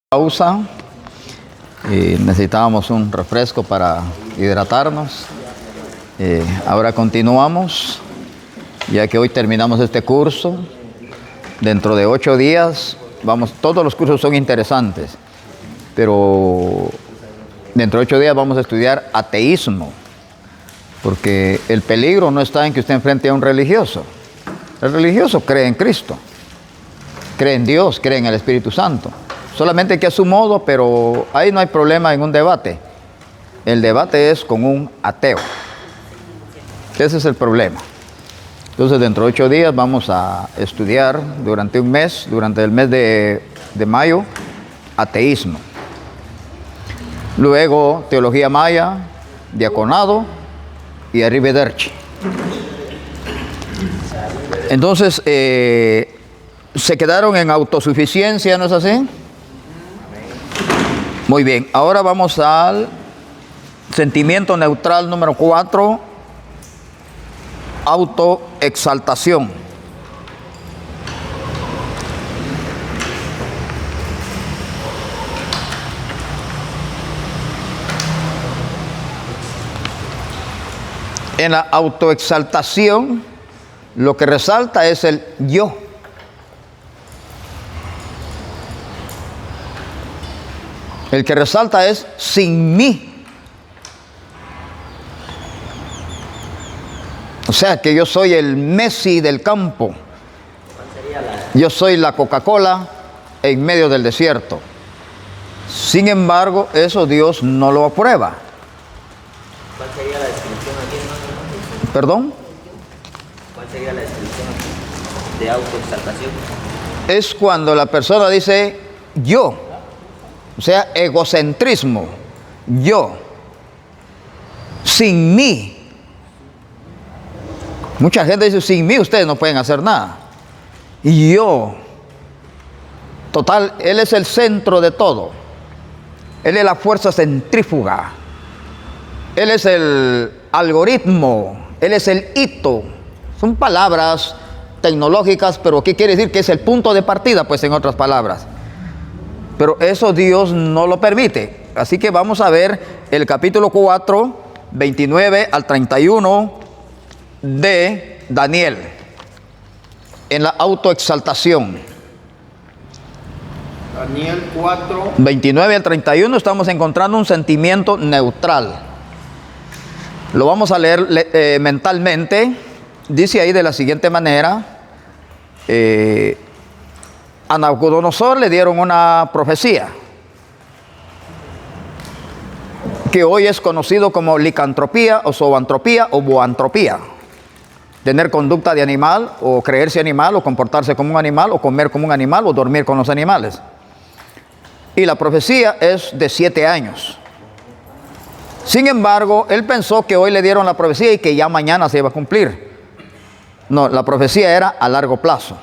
Pausa y necesitábamos un refresco para hidratarnos. Ahora continuamos, ya que hoy terminamos este curso. Dentro de 8 días todos los cursos son interesantes, pero dentro de 8 días vamos a estudiar ateísmo, porque el peligro no está en que usted enfrente a un religioso. El religioso cree en Cristo, cree en Dios, cree en el Espíritu Santo. Solamente que a su modo, pero ahí no hay problema en un debate. El debate es con un ateo. Ese es el problema. Entonces, dentro de 8 días vamos a estudiar durante un mes, durante el mes de mayo, ateísmo. Luego, teología maya, diaconado y arrivederci. Entonces, se quedaron en autosuficiencia, ¿no es así? Muy bien, ahora vamos al sentimiento neutral número 4, autoexaltación. En la autoexaltación, lo que resalta es el yo. El que resalta es sin mí. O sea que yo soy el Messi del campo. Yo soy la Coca-Cola en medio del desierto. Sin embargo, eso Dios no lo aprueba. ¿Cuál sería la descripción aquí? ¿Perdón? ¿Cuál sería la descripción de autoexaltación? Es cuando la persona dice yo. O sea, egocentrismo, yo, sin mí. Mucha gente dice, sin mí ustedes no pueden hacer nada. Y yo, total, Él es el centro de todo. Él es la fuerza centrífuga. Él es el algoritmo, Él es el hito. Son palabras tecnológicas, pero ¿qué quiere decir? Que es el punto de partida, pues en otras palabras. Pero eso Dios no lo permite. Así que vamos a ver el capítulo 4, 29 al 31 de Daniel. En la autoexaltación. Daniel 4. 29 al 31 estamos encontrando un sentimiento neutral. Lo vamos a leer mentalmente. Dice ahí de la siguiente manera. A Nabucodonosor le dieron una profecía que hoy es conocido como licantropía o zoantropía o boantropía. Tener conducta de animal o creerse animal o comportarse como un animal o comer como un animal o dormir con los animales. Y la profecía es de 7 años. Sin embargo, él pensó que hoy le dieron la profecía y que ya mañana se iba a cumplir. No, la profecía era a largo plazo.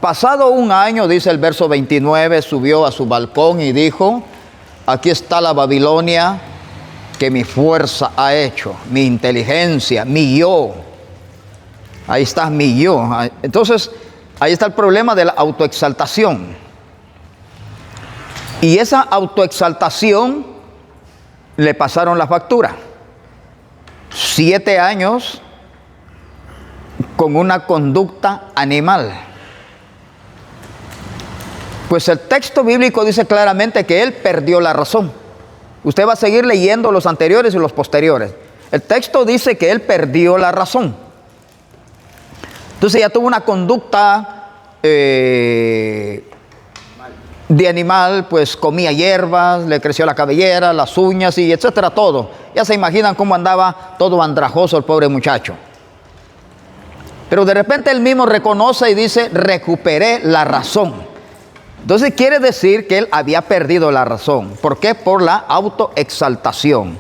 Pasado un año, dice el verso 29, subió a su balcón y dijo, aquí está la Babilonia que mi fuerza ha hecho, mi inteligencia, mi yo. Ahí está mi yo. Entonces, ahí está el problema de la autoexaltación. Y esa autoexaltación le pasaron la factura. 7 años con una conducta animal. Pues el texto bíblico dice claramente que él perdió la razón. Usted va a seguir leyendo los anteriores y los posteriores. El texto dice que él perdió la razón. Entonces ya tuvo una conducta de animal, pues comía hierbas, le creció la cabellera, las uñas y etcétera, todo. Ya se imaginan cómo andaba todo andrajoso el pobre muchacho. Pero de repente él mismo reconoce y dice, recuperé la razón. Entonces quiere decir que él había perdido la razón. ¿Por qué? Por la autoexaltación.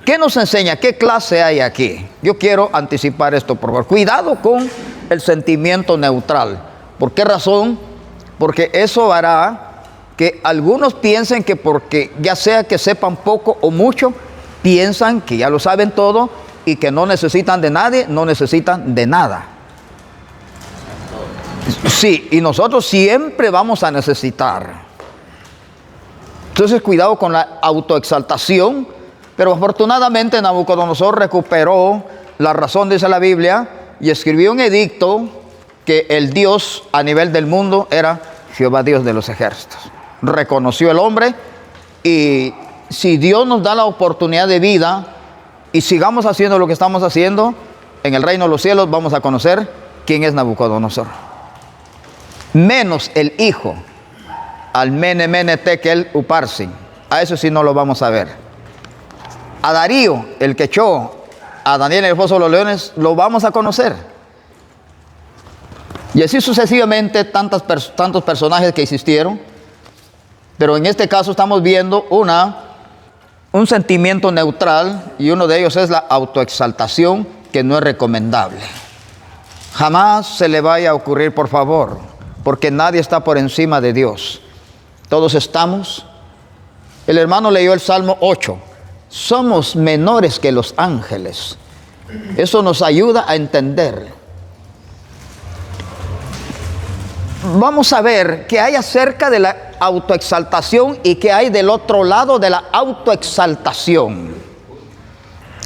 ¿Qué nos enseña? ¿Qué clase hay aquí? Yo quiero anticipar esto, por favor. Cuidado con el sentimiento neutral. ¿Por qué razón? Porque eso hará que algunos piensen que porque ya sea que sepan poco o mucho, piensan que ya lo saben todo y que no necesitan de nadie, no necesitan de nada. Sí, y nosotros siempre vamos a necesitar. Entonces, cuidado con la autoexaltación. Pero afortunadamente Nabucodonosor recuperó la razón, dice la Biblia, y escribió un edicto que el Dios a nivel del mundo era Jehová Dios de los ejércitos. Reconoció el hombre, y si Dios nos da la oportunidad de vida y sigamos haciendo lo que estamos haciendo, en el reino de los cielos vamos a conocer quién es Nabucodonosor. Menos el hijo, al Mene Mene Tekel Uparsin, a eso sí no lo vamos a ver. A Darío, el que echó a Daniel en el foso de los leones, lo vamos a conocer. Y así sucesivamente tantos personajes que existieron. Pero en este caso estamos viendo un sentimiento neutral, y uno de ellos es la autoexaltación, que no es recomendable. Jamás se le vaya a ocurrir, por favor, porque nadie está por encima de Dios. Todos estamos. El hermano leyó el Salmo 8. Somos menores que los ángeles. Eso nos ayuda a entender. Vamos a ver qué hay acerca de la autoexaltación y qué hay del otro lado de la autoexaltación.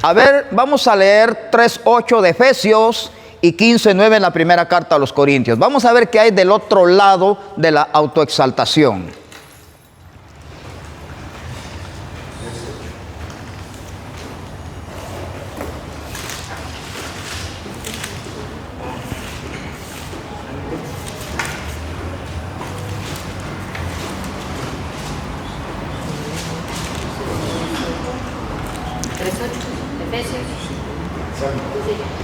A ver, vamos a leer 3:8 de Efesios y 15:9 en la primera carta a los Corintios. Vamos a ver qué hay del otro lado de la autoexaltación.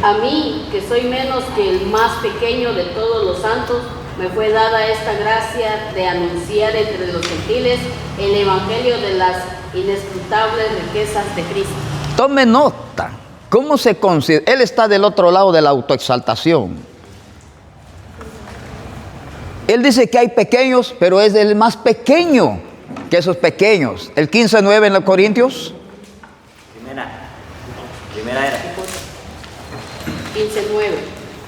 A mí, que soy menos que el más pequeño de todos los santos, me fue dada esta gracia de anunciar entre los gentiles el evangelio de las inescrutables riquezas de Cristo. Tome nota, ¿cómo se considera? Él está del otro lado de la autoexaltación. Él dice que hay pequeños, pero es el más pequeño que esos pequeños. El 15:9 en los Corintios. Primera era. 15:9.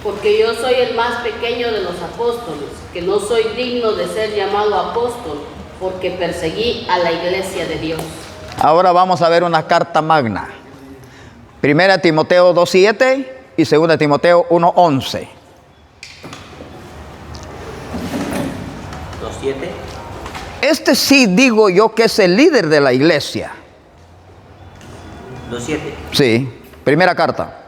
Porque yo soy el más pequeño de los apóstoles, que no soy digno de ser llamado apóstol, porque perseguí a la iglesia de Dios. Ahora vamos a ver una carta magna. 1 Timoteo 2:7 y 2 Timoteo 1:11. 2:7. Este sí digo yo que es el líder de la iglesia. 2:7. Sí, primera carta.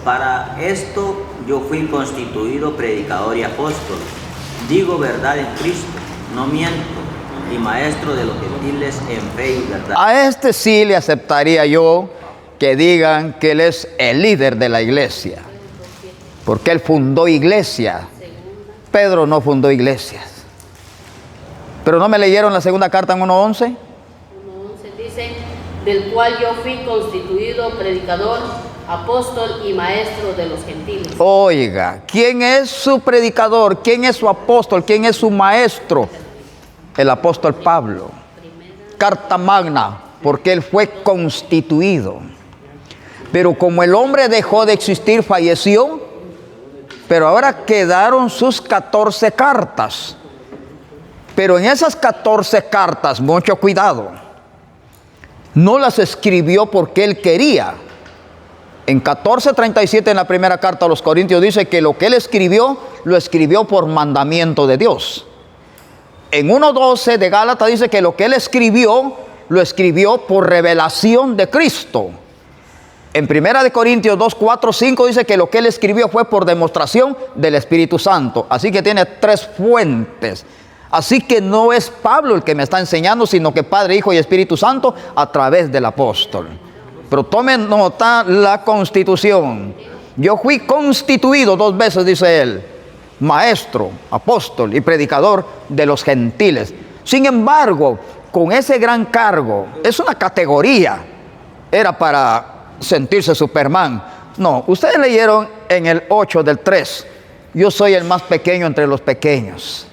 Para esto yo fui constituido predicador y apóstol. Digo verdad en Cristo, no miento, y maestro de los gentiles en fe y verdad. A este sí le aceptaría yo que digan que él es el líder de la iglesia, porque él fundó iglesia. Pedro no fundó iglesias. Pero no me leyeron la segunda carta en 1:11. 1:11 dice, del cual yo fui constituido predicador, apóstol y maestro de los gentiles. Oiga, ¿quién es su predicador? ¿Quién es su apóstol? ¿Quién es su maestro? El apóstol Pablo. Carta magna, porque él fue constituido. Pero como el hombre dejó de existir, falleció, pero ahora quedaron sus 14 cartas. Pero en esas 14 cartas, mucho cuidado, no las escribió porque él quería. En 14:37 en la primera carta a los Corintios dice que lo que él escribió, lo escribió por mandamiento de Dios. En 1:12 de Gálatas dice que lo que él escribió, lo escribió por revelación de Cristo. En 1 de Corintios 2:4-5 dice que lo que él escribió fue por demostración del Espíritu Santo. Así que tiene 3 fuentes. Así que no es Pablo el que me está enseñando, sino que Padre, Hijo y Espíritu Santo a través del apóstol. Pero tomen nota la constitución. Yo fui constituido 2 veces, dice él, maestro, apóstol y predicador de los gentiles. Sin embargo, con ese gran cargo, es una categoría, era para sentirse Superman. No, ustedes leyeron en el 8 del 3, yo soy el más pequeño entre los pequeños.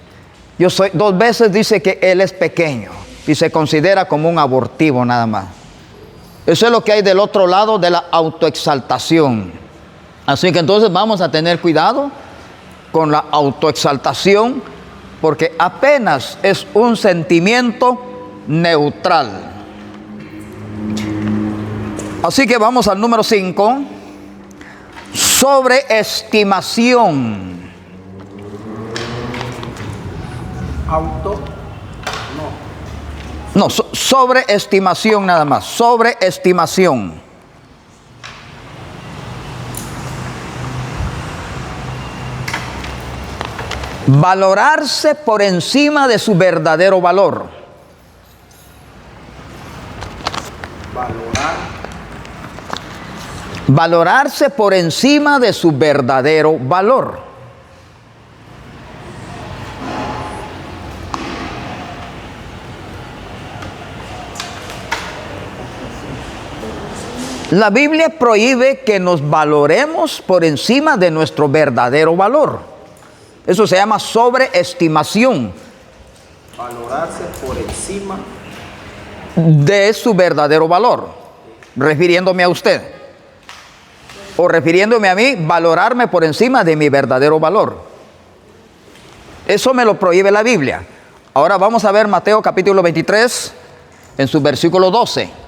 Yo soy, 2 veces dice que él es pequeño y se considera como un abortivo nada más. Eso es lo que hay del otro lado de la autoexaltación. Así que entonces vamos a tener cuidado con la autoexaltación, porque apenas es un sentimiento neutral. Así que vamos al número 5, sobreestimación. No, sobreestimación nada más, sobreestimación. Valorarse por encima de su verdadero valor. Valorarse por encima de su verdadero valor. La Biblia prohíbe que nos valoremos por encima de nuestro verdadero valor. Eso se llama sobreestimación. Valorarse por encima de su verdadero valor. Refiriéndome a usted. O refiriéndome a mí, valorarme por encima de mi verdadero valor. Eso me lo prohíbe la Biblia. Ahora vamos a ver Mateo capítulo 23, en su versículo 12.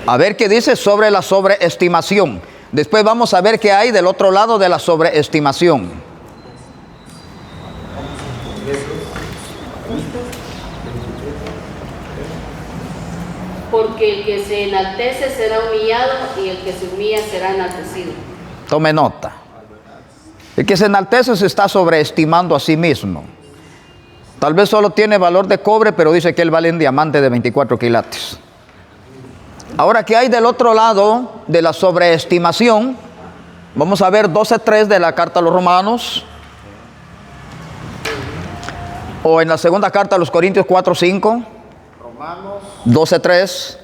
A ver qué dice sobre la sobreestimación. Después vamos a ver qué hay del otro lado de la sobreestimación. Porque el que se enaltece será humillado y el que se humilla será enaltecido. Tome nota. El que se enaltece se está sobreestimando a sí mismo. Tal vez solo tiene valor de cobre, pero dice que él vale un diamante de 24 quilates. Ahora, ¿qué hay del otro lado de la sobreestimación? Vamos a ver 12:3 de la carta a los Romanos. O en la segunda carta a los Corintios 4:5. Romanos 12:3.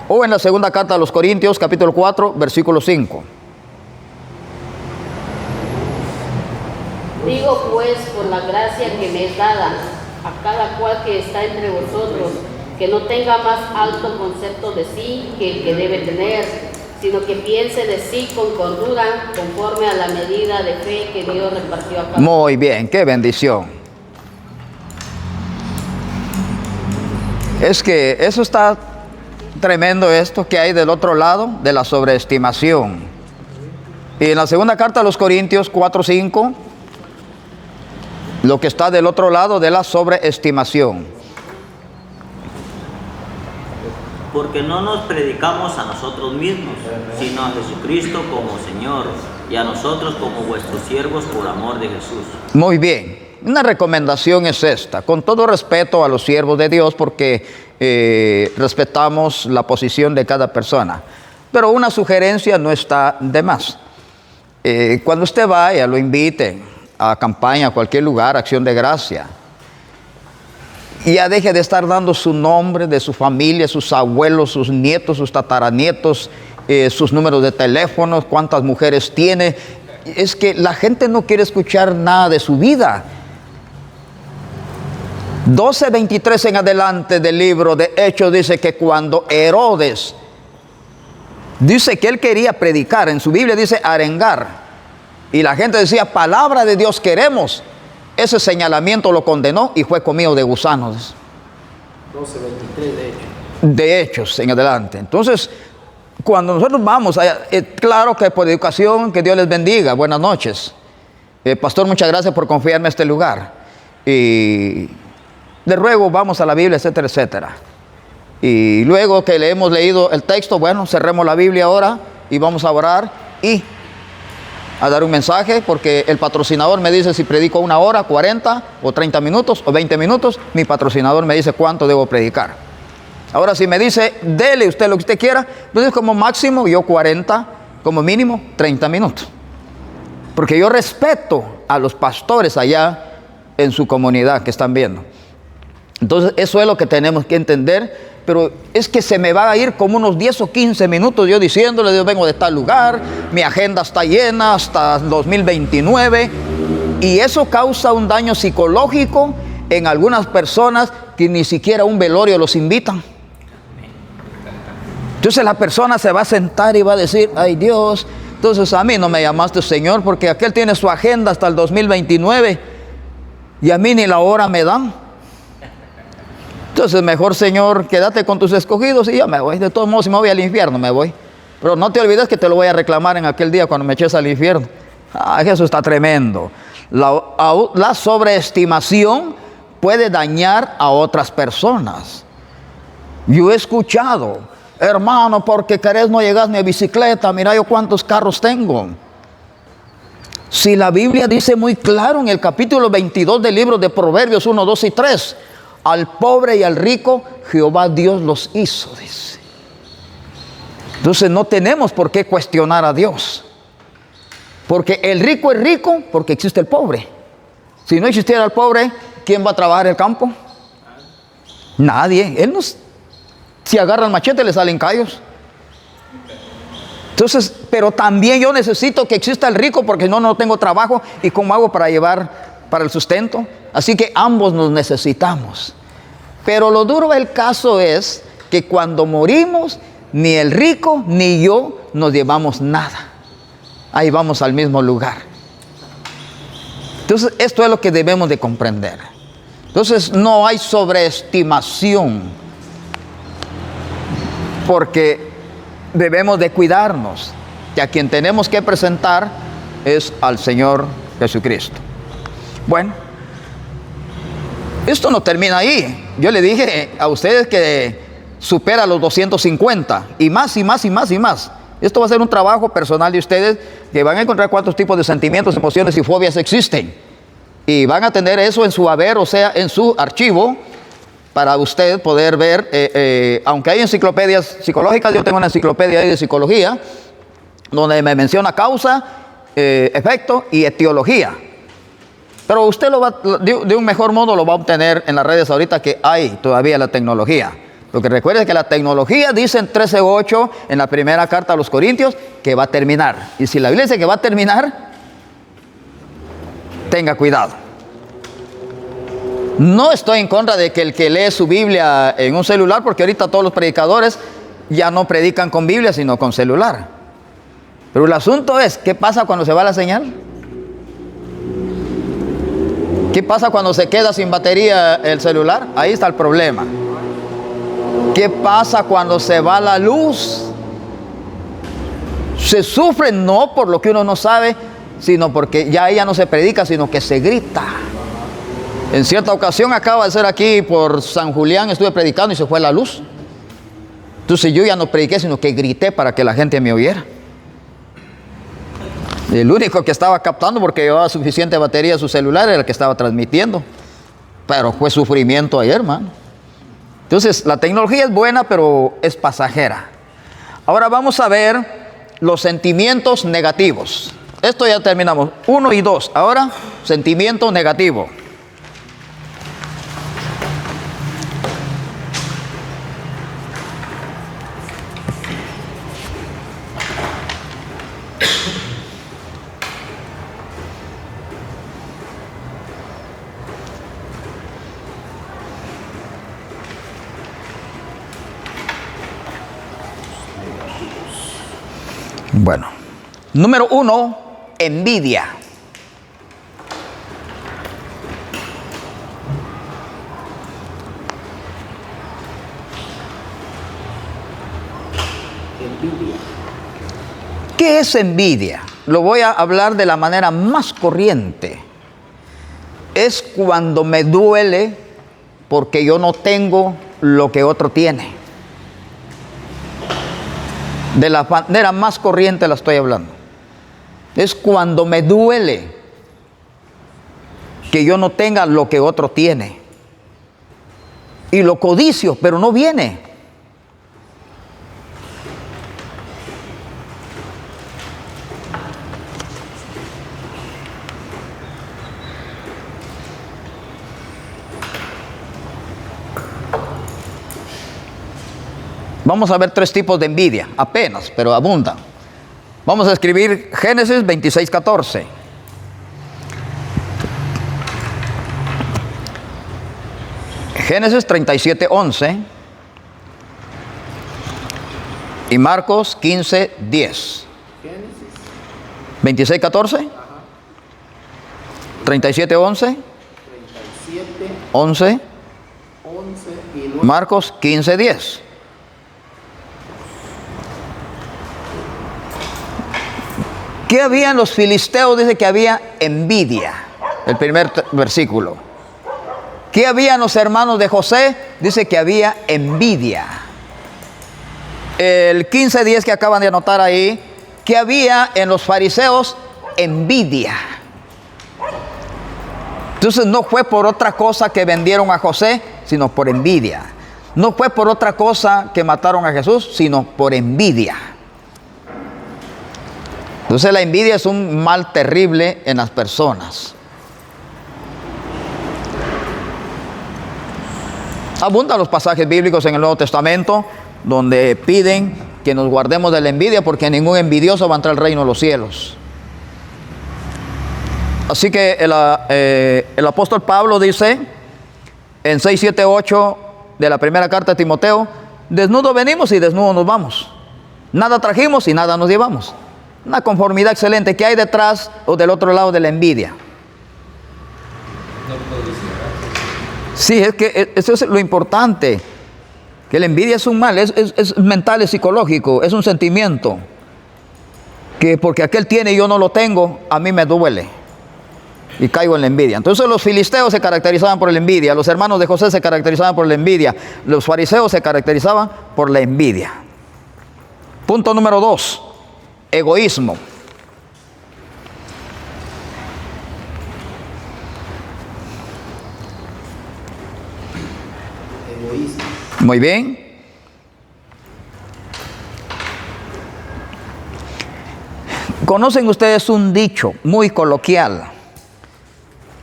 O en la segunda carta a los Corintios capítulo 4, versículo 5. Digo pues, por la gracia que me es dada, a cada cual que está entre vosotros, que no tenga más alto concepto de sí que el que debe tener, sino que piense de sí con cordura, conforme a la medida de fe que Dios repartió a cada uno. Muy bien, qué bendición. Es que eso está tremendo, esto que hay del otro lado de la sobreestimación. Y en la segunda carta a los Corintios 4:5, lo que está del otro lado de la sobreestimación. Porque no nos predicamos a nosotros mismos, sino a Jesucristo como Señor, y a nosotros como vuestros siervos por amor de Jesús. Muy bien. Una recomendación es esta, con todo respeto a los siervos de Dios, porque respetamos la posición de cada persona. Pero una sugerencia no está de más. Cuando usted vaya, lo invite a campaña, a cualquier lugar, acción de gracia. Y ya deje de estar dando su nombre, de su familia, sus abuelos, sus nietos, sus tataranietos, sus números de teléfono, cuántas mujeres tiene. Es que la gente no quiere escuchar nada de su vida. 12:23 en adelante del libro de Hechos dice que cuando Herodes dice que él quería predicar, en su Biblia dice arengar, y la gente decía palabra de Dios queremos, ese señalamiento lo condenó y fue comido de gusanos. 12:23 de Hechos en adelante. Entonces, cuando nosotros vamos allá, claro que por educación, que Dios les bendiga, buenas noches. Pastor, muchas gracias por confiarme en este lugar. Y le ruego, vamos a la Biblia, etcétera, etcétera. Y luego que le hemos leído el texto, bueno, cerremos la Biblia ahora y vamos a orar y a dar un mensaje, porque el patrocinador me dice si predico 1 hora, 40 o 30 minutos o 20 minutos, mi patrocinador me dice cuánto debo predicar. Ahora si me dice, dele usted lo que usted quiera, entonces como máximo yo 40, como mínimo 30 minutos. Porque yo respeto a los pastores allá en su comunidad que están viendo. Entonces eso es lo que tenemos que entender. Pero es que se me va a ir como unos 10 o 15 minutos yo diciéndole, yo vengo de tal lugar, mi agenda está llena hasta 2029. Y eso causa un daño psicológico en algunas personas que ni siquiera a un velorio los invitan. Entonces la persona se va a sentar y va a decir, ay Dios, entonces a mí no me llamaste Señor, porque aquel tiene su agenda hasta el 2029 y a mí ni la hora me dan. Entonces mejor, Señor, quédate con tus escogidos y yo me voy. De todos modos, si me voy al infierno, me voy. Pero no te olvides que te lo voy a reclamar en aquel día cuando me eches al infierno. Eso está tremendo. La sobreestimación puede dañar a otras personas. Yo he escuchado, hermano, porque querés no llegas ni a bicicleta, mira yo cuántos carros tengo. Si la Biblia dice muy claro en el capítulo 22 del libro de Proverbios 1, 2 y 3, al pobre y al rico Jehová Dios los hizo, dice. Entonces no tenemos por qué cuestionar a Dios, porque el rico es rico porque existe el pobre. Si no existiera el pobre, ¿quién va a trabajar el campo? Nadie. Él no, si agarra el machete le salen callos. Entonces, pero también yo necesito que exista el rico, porque si no, no tengo trabajo y cómo hago para llevar para el sustento. Así que ambos nos necesitamos. Pero lo duro del caso es que cuando morimos, ni el rico ni yo nos llevamos nada. Ahí vamos al mismo lugar. Entonces, esto es lo que debemos de comprender. Entonces, no hay sobreestimación, porque debemos de cuidarnos, que a quien tenemos que presentar es al Señor Jesucristo. Bueno, esto no termina ahí. Yo le dije a ustedes que supera los 250 y más y más y más y más. Esto va a ser un trabajo personal de ustedes, que van a encontrar cuántos tipos de sentimientos, emociones y fobias existen, y van a tener eso en su haber, o sea, en su archivo, para usted poder ver, aunque hay enciclopedias psicológicas. Yo tengo una enciclopedia ahí de psicología, donde me menciona causa, efecto y etiología. Pero usted lo va, de un mejor modo lo va a obtener en las redes ahorita, que hay todavía la tecnología. Lo que recuerde es que la tecnología dice en 13:8 en la primera carta a los Corintios que va a terminar. Y si la Biblia dice que va a terminar, tenga cuidado. No estoy en contra de que el que lee su Biblia en un celular, porque ahorita todos los predicadores ya no predican con Biblia, sino con celular. Pero el asunto es, ¿qué pasa cuando se va la señal? ¿Qué pasa cuando se queda sin batería el celular? Ahí está el problema. ¿Qué pasa cuando se va la luz? Se sufre no por lo que uno no sabe, sino porque ya ella no se predica, sino que se grita. En cierta ocasión, acaba de ser aquí por San Julián, estuve predicando y se fue la luz. Entonces yo ya no prediqué, sino que grité para que la gente me oyera. El único que estaba captando, porque llevaba suficiente batería a su celular, era el que estaba transmitiendo. Pero fue sufrimiento ayer, hermano. Entonces, la tecnología es buena, pero es pasajera. Ahora vamos a ver los sentimientos negativos. Esto ya terminamos. 1 y 2. Ahora, sentimiento negativo. Bueno, número 1, envidia. Envidia. ¿Qué es envidia? Lo voy a hablar de la manera más corriente. Es cuando me duele porque yo no tengo lo que otro tiene. De la manera más corriente la estoy hablando. Es cuando me duele que yo no tenga lo que otro tiene. Y lo codicio, pero no viene. Vamos a ver 3 tipos de envidia, apenas, pero abundan. Vamos a escribir Génesis 26:14. Génesis 37:11. y Marcos 15, 10. Génesis 26, 14. 37, 11. 37, 11. 11 y 9. Marcos 15, 10. ¿Qué había en los filisteos? Dice que había envidia. El primer versículo. ¿Qué había en los hermanos de José? Dice que había envidia. El 15:10 que acaban de anotar ahí, ¿qué había en los fariseos? Envidia. Entonces no fue por otra cosa que vendieron a José, sino por envidia. No fue por otra cosa que mataron a Jesús, sino por envidia. Entonces la envidia es un mal terrible en las personas. Abundan los pasajes bíblicos en el Nuevo Testamento donde piden que nos guardemos de la envidia, porque ningún envidioso va a entrar al reino de los cielos. Así que el apóstol Pablo dice en 6, 7, 8 de la primera carta de Timoteo: desnudo venimos y desnudo nos vamos. Nada trajimos y nada nos llevamos. Una conformidad excelente. ¿Qué hay detrás o del otro lado de la envidia? Sí, es que eso es lo importante. Que la envidia es un mal, es mental, es psicológico, es un sentimiento. Que porque aquel tiene y yo no lo tengo, a mí me duele. Y caigo en la envidia. Entonces los filisteos se caracterizaban por la envidia. Los hermanos de José se caracterizaban por la envidia. Los fariseos se caracterizaban por la envidia. Punto número 2. Egoísmo. Egoísmo. Muy bien. ¿Conocen ustedes un dicho muy coloquial?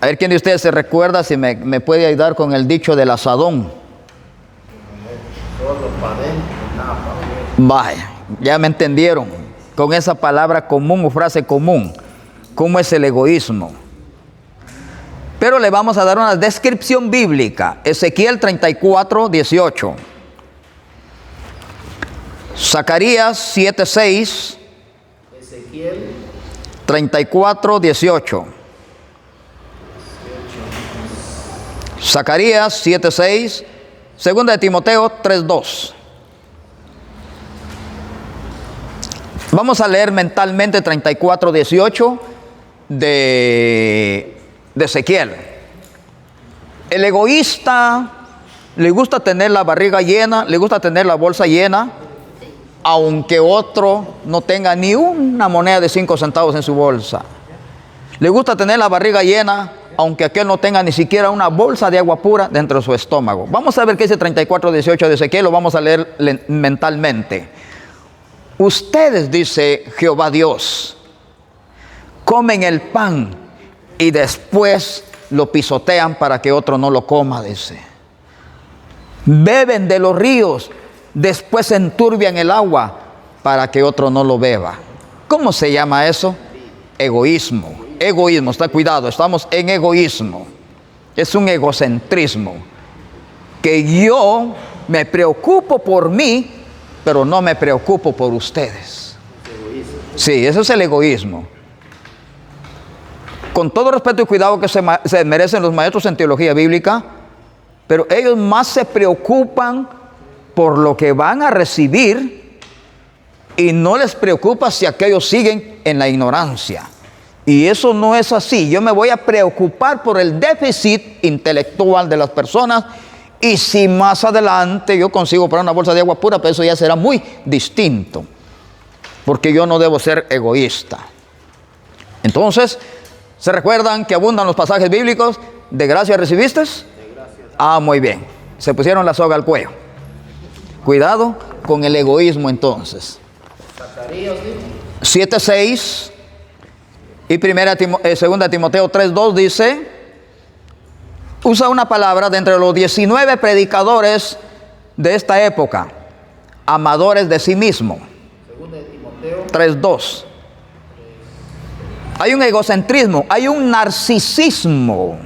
A ver, ¿quién de ustedes se recuerda si me puede ayudar con el dicho del asadón? Solo para adentro, nada para afuera. Vaya, ya me entendieron. Con esa palabra común o frase común, ¿cómo es el egoísmo? Pero le vamos a dar una descripción bíblica. Ezequiel 34, 18. Zacarías 7, 6. Ezequiel 34, 18. Zacarías 7, 6. Segunda de Timoteo 3, 2. Vamos a leer mentalmente 34, 18 de Ezequiel. El egoísta le gusta tener la barriga llena, le gusta tener la bolsa llena, aunque otro no tenga ni una moneda de 5 centavos en su bolsa. Le gusta tener la barriga llena, aunque aquel no tenga ni siquiera una bolsa de agua pura dentro de su estómago. Vamos a ver qué dice 34, 18 de Ezequiel, lo vamos a leer mentalmente. Ustedes, dice Jehová Dios, comen el pan y después lo pisotean para que otro no lo coma, dice. Beben de los ríos, después enturbian el agua para que otro no lo beba. ¿Cómo se llama eso? Egoísmo. Egoísmo, está cuidado, estamos en egoísmo. Es un egocentrismo. Que yo me preocupo por mí, pero no me preocupo por ustedes. Sí, eso es el egoísmo. Con todo respeto y cuidado que se merecen los maestros en teología bíblica, pero ellos más se preocupan por lo que van a recibir y no les preocupa si aquellos siguen en la ignorancia. Y eso no es así. Yo me voy a preocupar por el déficit intelectual de las personas. Y si más adelante yo consigo para una bolsa de agua pura, pues eso ya será muy distinto. Porque yo no debo ser egoísta. Entonces, ¿se recuerdan que abundan los pasajes bíblicos? ¿De gracia recibiste? De gracia. Ah, muy bien. Se pusieron la soga al cuello. Cuidado con el egoísmo entonces. Zacarías 7, 6 y 2 Timoteo 3, 2 dice... Usa una palabra de entre los 19 predicadores de esta época, amadores de sí mismo. 3:2. Hay un egocentrismo, hay un narcisismo.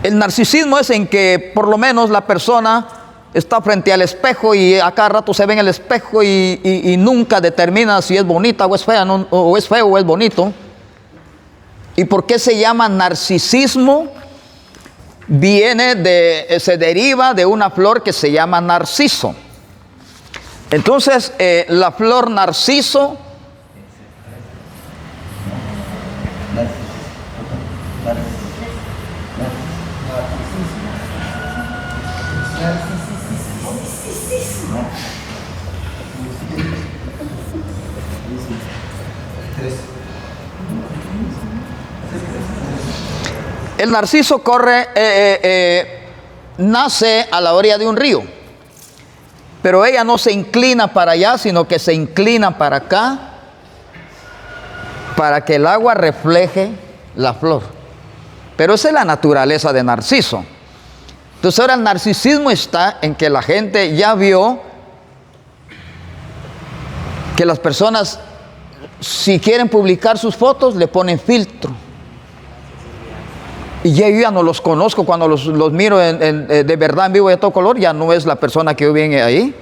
El narcisismo es en que por lo menos la persona está frente al espejo y a cada rato se ve en el espejo y nunca determina si es bonita o es fea, ¿no? O es feo o es bonito. ¿Y por qué se llama narcisismo? Se deriva de una flor que se llama narciso. Entonces, la flor narciso el narciso nace a la orilla de un río, pero ella no se inclina para allá, sino que se inclina para acá, para que el agua refleje la flor. Pero esa es la naturaleza de narciso. Entonces ahora el narcisismo está en que la gente ya vio que las personas, si quieren publicar sus fotos, le ponen filtro. Y yo ya no los conozco, cuando los miro de verdad en vivo y a todo color, ya no es la persona que yo vi ahí.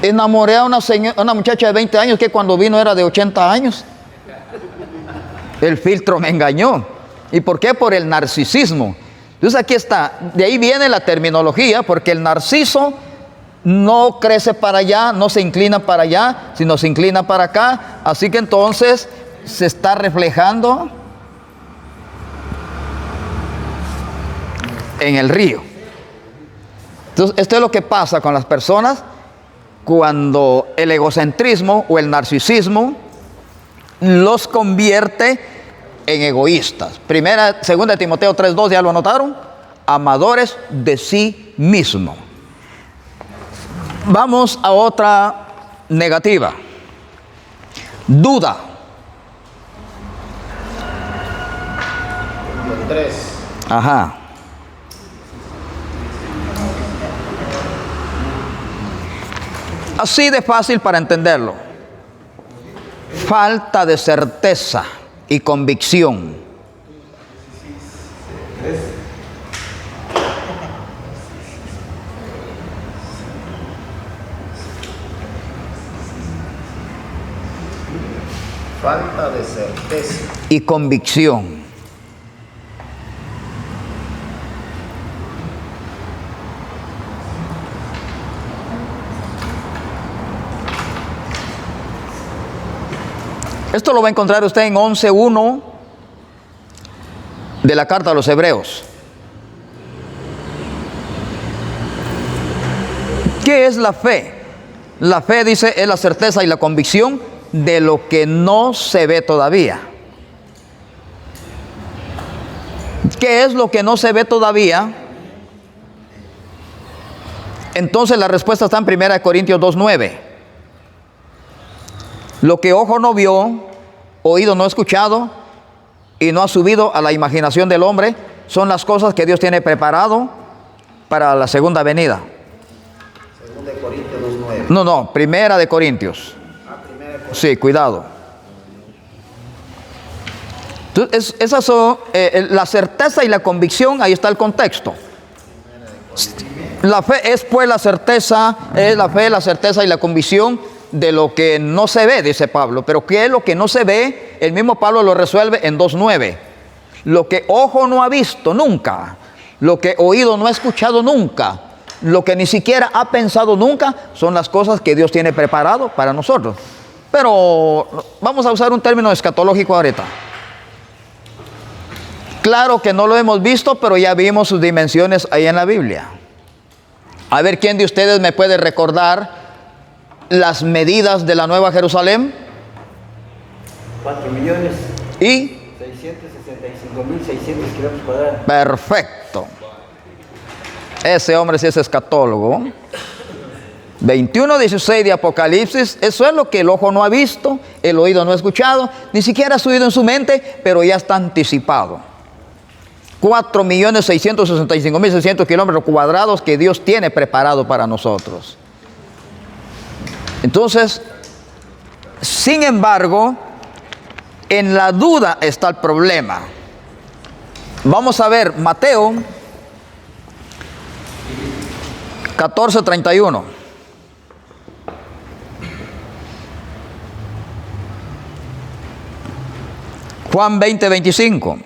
Enamoré a una muchacha de 20 años que cuando vino era de 80 años. El filtro me engañó. ¿Y por qué? Por el narcisismo. Entonces aquí está, de ahí viene la terminología, porque el narciso no crece para allá, no se inclina para allá, sino se inclina para acá. Así que entonces se está reflejando en el río. Entonces esto es lo que pasa con las personas cuando el egocentrismo o el narcisismo los convierte en egoístas. Segunda Timoteo 3:2, ¿ya lo anotaron? Amadores de sí mismo. Vamos a otra negativa. Duda. 3. Ajá. Así de fácil para entenderlo. Falta de certeza y convicción. Falta de certeza y convicción. Esto lo va a encontrar usted en 11:1 de la carta a los Hebreos. ¿Qué es la fe? La fe, dice, es la certeza y la convicción de lo que no se ve todavía. ¿Qué es lo que no se ve todavía? Entonces la respuesta está en 1 Corintios 2:9. Lo que ojo no vio, oído no escuchado y no ha subido a la imaginación del hombre son las cosas que Dios tiene preparado para la segunda venida. 2 Corintios 2:9. No, 1 Corintios. Sí, cuidado. Entonces, esas son la certeza y la convicción, ahí está el contexto. La fe es pues la certeza, es la fe, la certeza y la convicción de lo que no se ve, dice Pablo. Pero ¿qué es lo que no se ve? El mismo Pablo lo resuelve en 2:9. Lo que ojo no ha visto nunca, lo que oído no ha escuchado nunca, lo que ni siquiera ha pensado nunca, son las cosas que Dios tiene preparado para nosotros. Pero vamos a usar un término escatológico ahorita. Claro que no lo hemos visto, pero ya vimos sus dimensiones ahí en la Biblia. A ver, ¿quién de ustedes me puede recordar las medidas de la Nueva Jerusalén? 4.665.600 Y kilómetros cuadrados. perfecto. Ese hombre sí es escatólogo. 21:16 de Apocalipsis. Eso es lo que el ojo no ha visto, el oído no ha escuchado, ni siquiera ha subido en su mente, pero ya está anticipado. 4.665.600 kilómetros cuadrados que Dios tiene preparado para nosotros. Entonces, sin embargo, en la duda está el problema. Vamos a ver Mateo 14:31. Juan 20:25.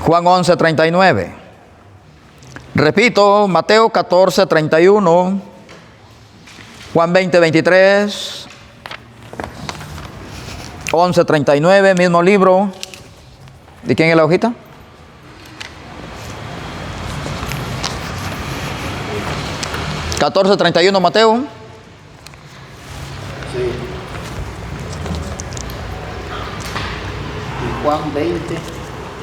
Juan 11:39. Repito, Mateo 14:31. Juan 20:23. 11:39, mismo libro. ¿De quién es la hojita? ¿14:31 Mateo? Sí. Y Juan 20,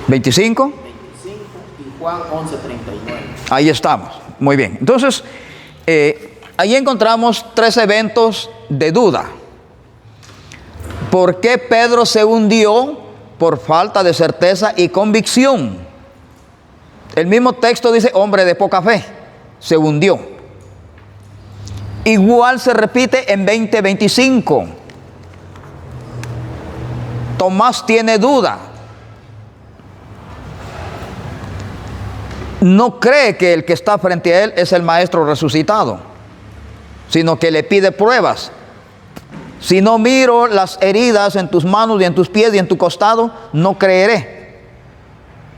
25. 25 y Juan 11, 39. Ahí estamos. Muy bien. Entonces, ahí encontramos 3 eventos de duda. ¿Por qué Pedro se hundió? Por falta de certeza y convicción. El mismo texto dice, hombre de poca fe, se hundió. Igual se repite en 20:25. Tomás tiene duda. No cree que el que está frente a él es el Maestro resucitado, sino que le pide pruebas. Si no miro las heridas en tus manos y en tus pies y en tu costado, no creeré.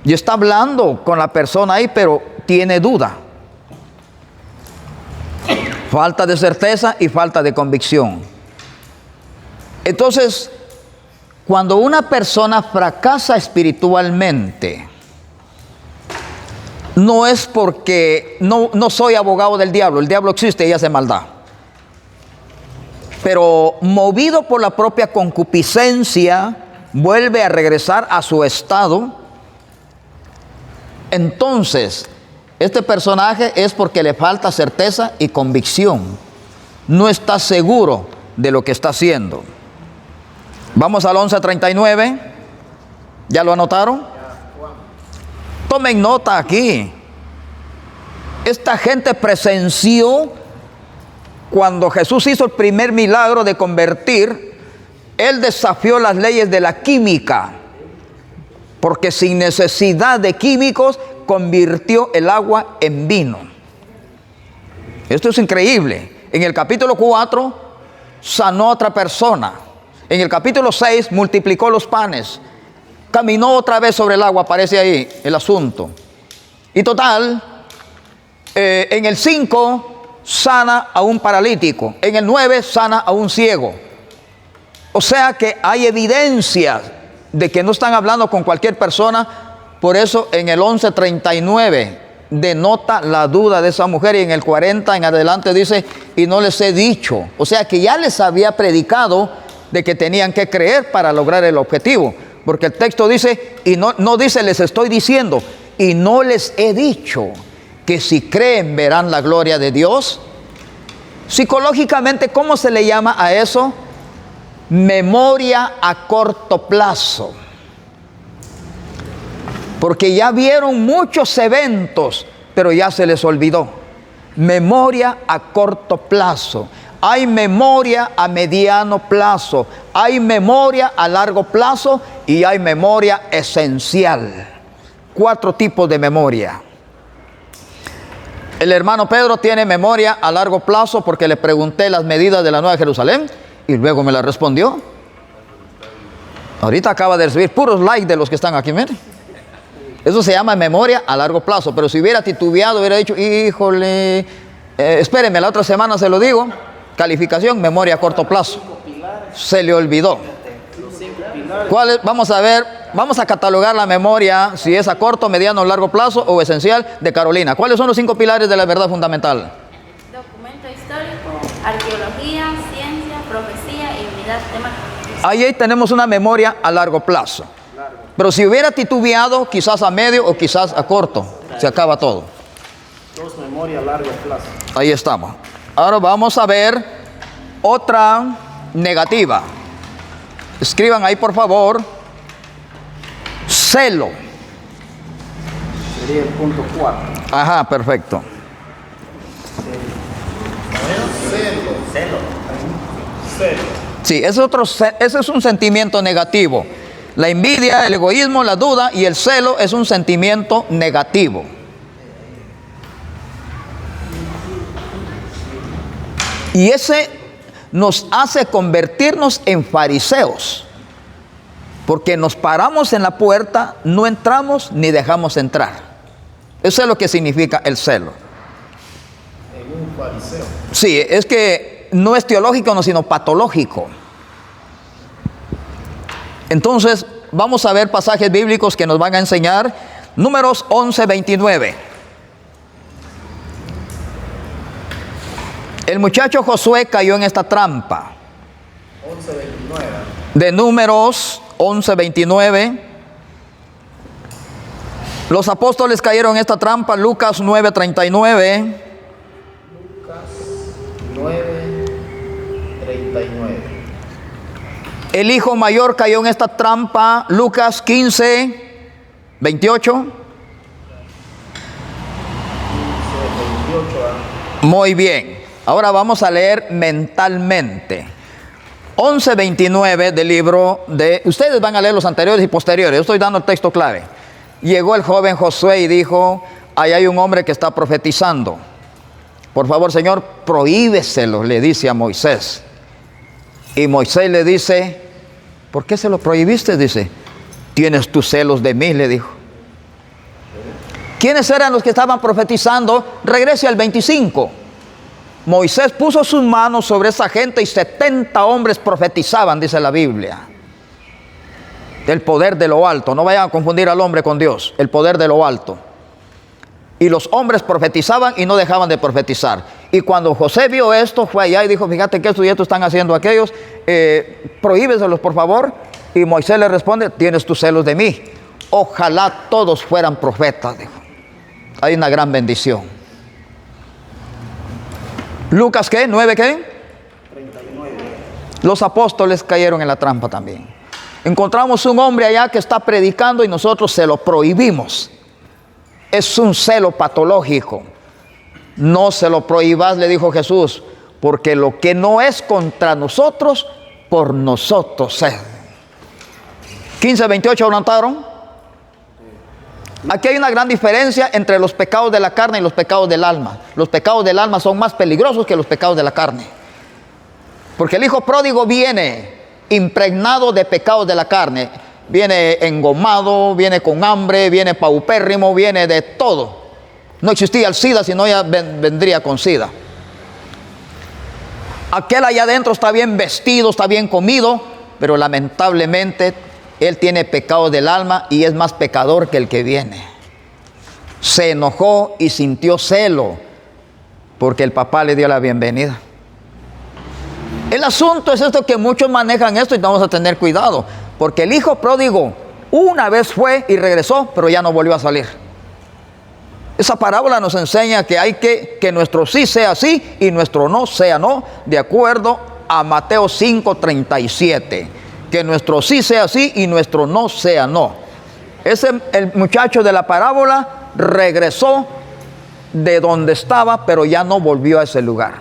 Y está hablando con la persona ahí, pero tiene duda. Falta de certeza y falta de convicción. Entonces, cuando una persona fracasa espiritualmente, no es porque no soy abogado del diablo. El diablo existe y hace maldad. Pero movido por la propia concupiscencia, vuelve a regresar a su estado. Entonces, este personaje es porque le falta certeza y convicción. No está seguro de lo que está haciendo. Vamos al 11:39. ¿Ya lo anotaron? Tomen nota aquí. Esta gente presenció cuando Jesús hizo el primer milagro de convertir. Él desafió las leyes de la química, porque sin necesidad de químicos convirtió el agua en vino. Esto es increíble. En el capítulo 4 sanó a otra persona. En el capítulo 6 multiplicó los panes. Caminó otra vez sobre el agua, aparece ahí el asunto. Y total, en el 5 sana a un paralítico. En el 9 sana a un ciego. O sea que hay evidencias de que no están hablando con cualquier persona. Por eso en el 11:39 denota la duda de esa mujer, y en el 40 en adelante dice, y no les he dicho. O sea que ya les había predicado de que tenían que creer para lograr el objetivo. Porque el texto dice, y no dice les estoy diciendo, y no les he dicho que si creen verán la gloria de Dios. Psicológicamente, ¿cómo se le llama a eso? Memoria a corto plazo. Porque ya vieron muchos eventos, pero ya se les olvidó. Memoria a corto plazo. Hay memoria a mediano plazo, hay memoria a largo plazo y hay memoria esencial. 4 tipos de memoria. El hermano Pedro tiene memoria a largo plazo porque le pregunté las medidas de la Nueva Jerusalén y luego me la respondió. Ahorita acaba de recibir puros likes de los que están aquí, miren. Eso se llama memoria a largo plazo. Pero si hubiera titubeado, hubiera dicho, híjole, espérenme, la otra semana se lo digo. Calificación, memoria a corto plazo. Se le olvidó. ¿Cuál es? Vamos a ver, vamos a catalogar la memoria, si es a corto, mediano o largo plazo o esencial, de Carolina. ¿Cuáles son los 5 pilares de la verdad fundamental? Documento histórico, arqueología, ciencia, profecía y unidad temática. Ahí tenemos una memoria a largo plazo. Pero si hubiera titubeado, quizás a medio o quizás a corto, se acaba todo. 2 memoria a largo plazo. Ahí estamos. Ahora vamos a ver otra negativa. Escriban ahí, por favor. Celo. Sería el punto 4. Ajá, perfecto. Celo. Sí, ese es un sentimiento negativo. La envidia, el egoísmo, la duda y el celo es un sentimiento negativo. Y ese nos hace convertirnos en fariseos, porque nos paramos en la puerta, no entramos ni dejamos entrar. Eso es lo que significa el celo. En un fariseo. Sí, es que no es teológico, no, sino patológico. Entonces, vamos a ver pasajes bíblicos que nos van a enseñar. Números 11:29. El muchacho Josué cayó en esta trampa. 11:29. De Números 11:29. Los apóstoles cayeron en esta trampa. Lucas 9:39. Lucas 9:39. El hijo mayor cayó en esta trampa. Lucas 15:28. 28. Muy bien. Ahora vamos a leer mentalmente. 11:29 del libro de... Ustedes van a leer los anteriores y posteriores. Yo estoy dando el texto clave. Llegó el joven Josué y dijo: ahí hay un hombre que está profetizando. Por favor, Señor, prohíbeselo, le dice a Moisés. Y Moisés le dice: ¿por qué se lo prohibiste? Dice: tienes tus celos de mí, le dijo. ¿Quiénes eran los que estaban profetizando? Regrese al 25. Moisés puso sus manos sobre esa gente y 70 hombres profetizaban, dice la Biblia. El poder de lo alto. No vayan a confundir al hombre con Dios. El poder de lo alto. Y los hombres profetizaban y no dejaban de profetizar. Y cuando José vio esto, fue allá y dijo: fíjate que esto y esto están haciendo aquellos, prohíbeselos por favor. Y Moisés le responde: tienes tus celos de mí. Ojalá todos fueran profetas, dijo. Hay una gran bendición. Lucas, ¿qué? ¿9 qué? 39. Los apóstoles cayeron en la trampa también. Encontramos un hombre allá que está predicando y nosotros se lo prohibimos. Es un celo patológico. No se lo prohíbas, le dijo Jesús, porque lo que no es contra nosotros, por nosotros es. 15:28, ¿notaron? Aquí hay una gran diferencia entre los pecados de la carne y los pecados del alma. Los pecados del alma son más peligrosos que los pecados de la carne. Porque el hijo pródigo viene impregnado de pecados de la carne. Viene engomado, viene con hambre, viene paupérrimo, viene de todo. No existía el SIDA, sino ya vendría con SIDA. Aquel allá adentro está bien vestido, está bien comido, pero lamentablemente él tiene pecado del alma y es más pecador que el que viene. Se enojó y sintió celo porque el papá le dio la bienvenida. El asunto es esto, que muchos manejan esto y vamos a tener cuidado, porque el hijo pródigo una vez fue y regresó, pero ya no volvió a salir. Esa parábola nos enseña que hay que nuestro sí sea sí y nuestro no sea no, de acuerdo a Mateo 5:37. Que nuestro sí sea sí y nuestro no sea no. El muchacho de la parábola regresó de donde estaba, pero ya no volvió a ese lugar.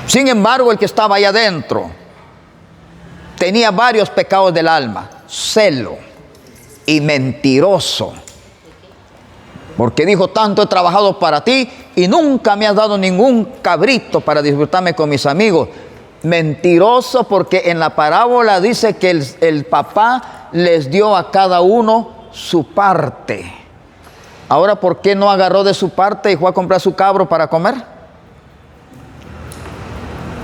Sin embargo, el que estaba allá adentro tenía varios pecados del alma: celo y mentiroso. Porque dijo: tanto he trabajado para ti y nunca me has dado ningún cabrito para disfrutarme con mis amigos. Mentiroso, porque en la parábola dice que el papá les dio a cada uno su parte. Ahora, ¿por qué no agarró de su parte y fue a comprar su cabro para comer?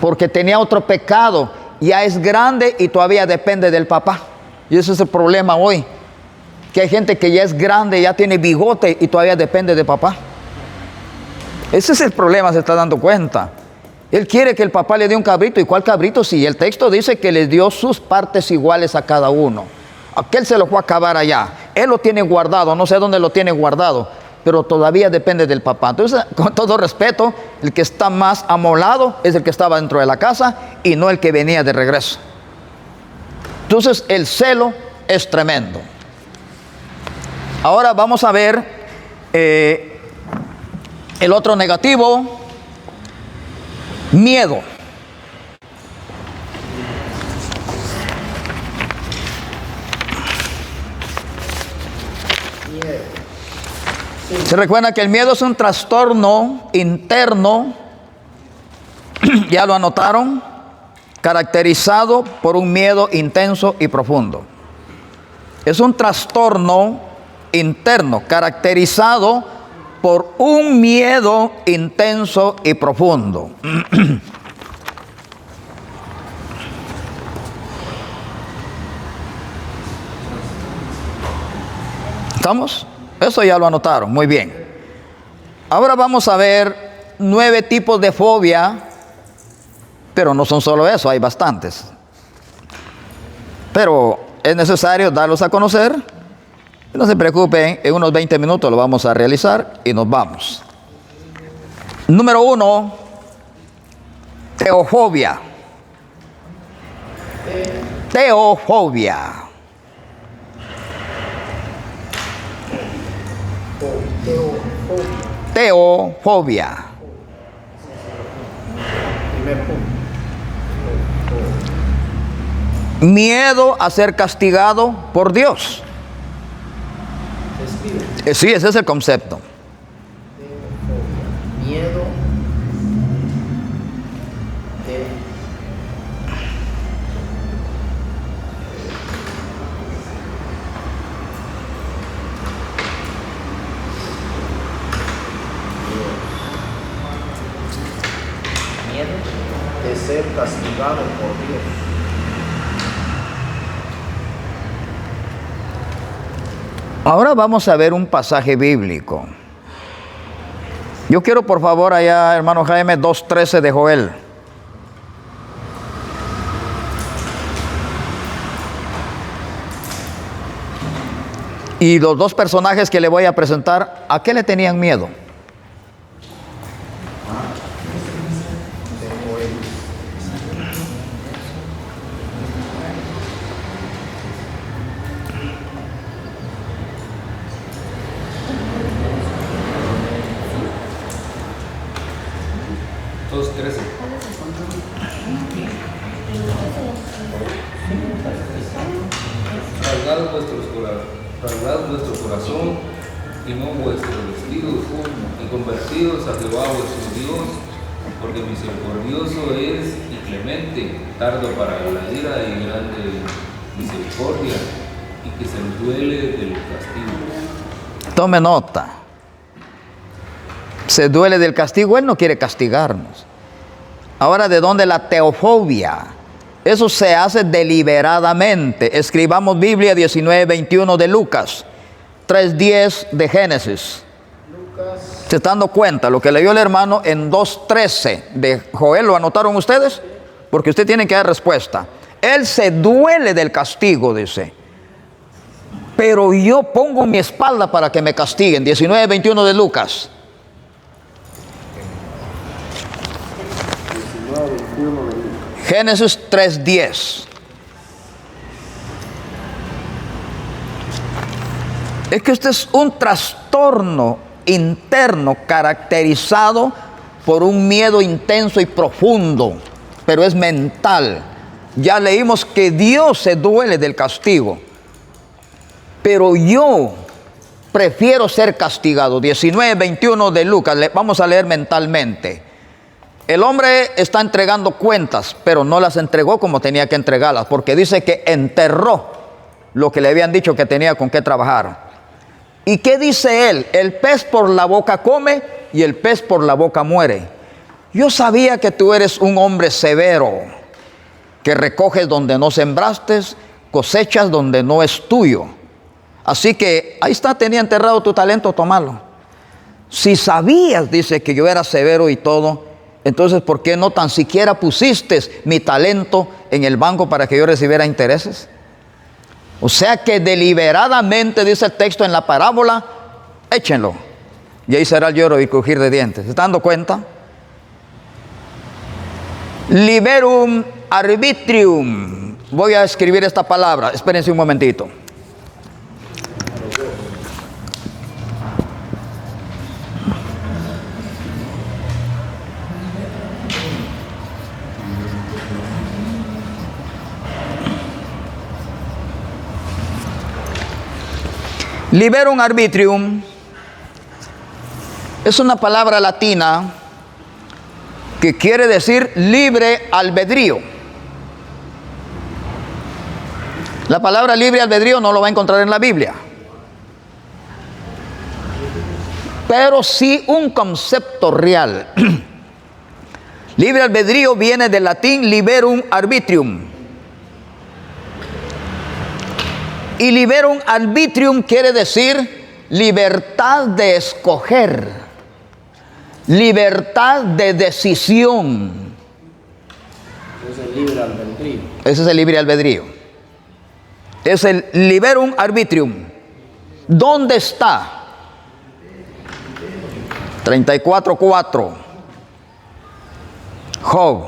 Porque tenía otro pecado. Ya es grande y todavía depende del papá. Y ese es el problema hoy. Que hay gente que ya es grande, ya tiene bigote y todavía depende de papá. Ese es el problema, se está dando cuenta. Él quiere que el papá le dé un cabrito. ¿Y cuál cabrito? Sí, el texto dice que le dio sus partes iguales a cada uno. Aquel se lo fue a acabar allá. Él lo tiene guardado, no sé dónde lo tiene guardado, pero todavía depende del papá. Entonces, con todo respeto, el que está más amolado es el que estaba dentro de la casa y no el que venía de regreso. Entonces, el celo es tremendo. Ahora vamos a ver el otro negativo: miedo. Se recuerda que el miedo es un trastorno interno, ya lo anotaron, caracterizado por un miedo intenso y profundo. Es un trastorno interno caracterizado por un miedo intenso y profundo. ¿Estamos? Eso ya lo anotaron, muy bien. Ahora vamos a ver 9 tipos de fobia, pero no son solo eso, hay bastantes. Pero es necesario darlos a conocer. No se preocupen, en unos 20 minutos lo vamos a realizar y nos vamos. Número 1, teofobia. Teofobia. Teofobia. Primer punto. Miedo a ser castigado por Dios. Sí, ese es el concepto. Miedo de ser castigado por Dios. Ahora vamos a ver un pasaje bíblico. Yo quiero, por favor, allá, hermano Jaime, 2:13 de Joel. Y los dos personajes que le voy a presentar, ¿a qué le tenían miedo? Rasgad vuestro corazón y no vuestros vestidos, y convertidos a Jehová vuestro Dios, porque misericordioso es y clemente, tardo para la ira y grande misericordia, y que se nos duele del castigo. Tome nota. Se duele del castigo, Él no quiere castigarnos. Ahora, ¿de dónde la teofobia? Eso se hace deliberadamente. Escribamos Biblia 19:21 de Lucas, 3:10 de Génesis. ¿Se están dando cuenta? Lo que leyó el hermano en 2:13 de Joel, ¿lo anotaron ustedes? Porque usted tiene que dar respuesta. Él se duele del castigo, dice. Pero yo pongo mi espalda para que me castiguen. 19:21 de Lucas. 19:21 de Lucas. Génesis 3:10. Es que este es un trastorno interno caracterizado por un miedo intenso y profundo, pero es mental. Ya leímos que Dios se duele del castigo, pero yo prefiero ser castigado. 19:21 de Lucas, vamos a leer mentalmente. El hombre está entregando cuentas, pero no las entregó como tenía que entregarlas, porque dice que enterró lo que le habían dicho que tenía con qué trabajar. ¿Y qué dice él? El pez por la boca come y el pez por la boca muere. Yo sabía que tú eres un hombre severo, que recoges donde no sembraste, cosechas donde no es tuyo. Así que ahí está, tenía enterrado tu talento, tómalo. Si sabías, dice, que yo era severo y todo, entonces, ¿por qué no tan siquiera pusiste mi talento en el banco para que yo recibiera intereses? O sea que deliberadamente, dice el texto en la parábola, échenlo. Y ahí será el lloro y crujir de dientes. ¿Se están dando cuenta? Liberum arbitrium. Voy a escribir esta palabra. Espérense un momentito. Liberum arbitrium Es una palabra latina que quiere decir libre albedrío. La palabra libre albedrío no lo va a encontrar en la Biblia, pero sí un concepto real. Libre albedrío viene del latín liberum arbitrium. Y liberum arbitrium quiere decir libertad de escoger, libertad de decisión. Es el libre albedrío. Ese es el libre albedrío. Es el liberum arbitrium. ¿Dónde está? 34:4. Job,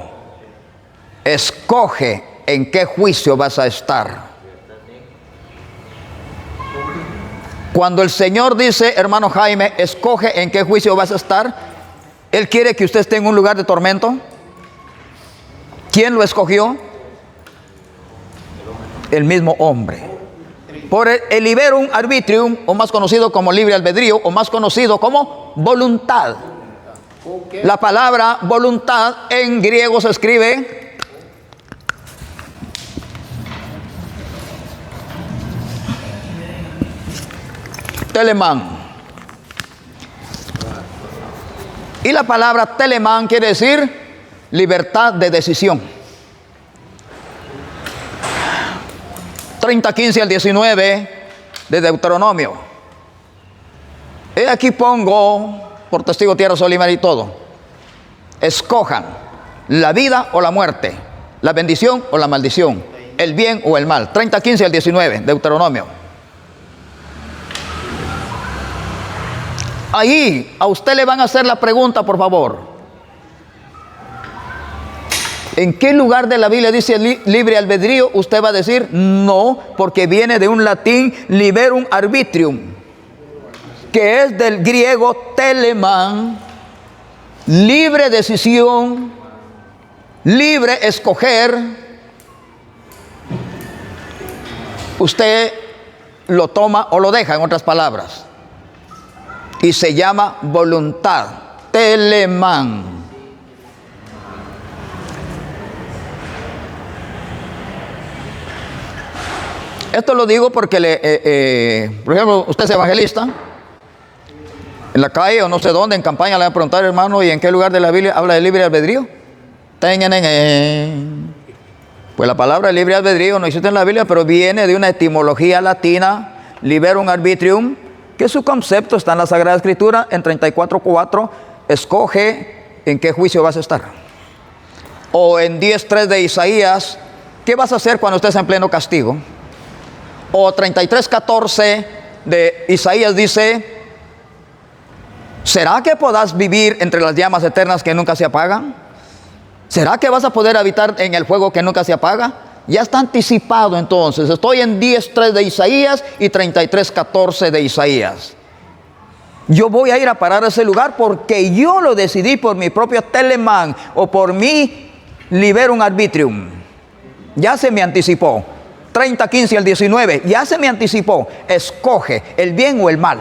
escoge en qué juicio vas a estar. Cuando el Señor dice, hermano Jaime, escoge en qué juicio vas a estar, Él quiere que usted esté en un lugar de tormento. ¿Quién lo escogió? El mismo hombre. Por el liberum arbitrium, o más conocido como libre albedrío, o más conocido como voluntad. La palabra voluntad en griego se escribe telemán. Y la palabra telemán quiere decir libertad de decisión. 30:15 al 19 de Deuteronomio. He aquí pongo por testigo tierra, sol y mar y todo. Escojan la vida o la muerte, la bendición o la maldición, el bien o el mal. 30:15 al 19, Deuteronomio. Ahí a usted le van a hacer la pregunta, por favor. ¿En qué lugar de la Biblia dice libre albedrío? Usted va a decir no, porque viene de un latín liberum arbitrium, que es del griego telemán, libre decisión, libre escoger. Usted lo toma o lo deja, en otras palabras, y se llama voluntad, telemán. Esto lo digo porque, por ejemplo, usted es evangelista, en la calle o no sé dónde, en campaña le van a preguntar, hermano, ¿y en qué lugar de la Biblia habla de libre albedrío? Pues la palabra libre albedrío no existe en la Biblia, pero viene de una etimología latina, liberum arbitrium, que su concepto está en la Sagrada Escritura, en 34:4, escoge en qué juicio vas a estar. O en 10:3 de Isaías, ¿qué vas a hacer cuando estés en pleno castigo? O 33:14 de Isaías dice, ¿será que podrás vivir entre las llamas eternas que nunca se apagan? ¿Será que vas a poder habitar en el fuego que nunca se apaga? Ya está anticipado entonces. Estoy en 10:3 de Isaías y 33:14 de Isaías. Yo voy a ir a parar a ese lugar porque yo lo decidí por mi propio telemán o por mi liberum arbitrium. Ya se me anticipó. 30:15 al 19, ya se me anticipó. Escoge el bien o el mal.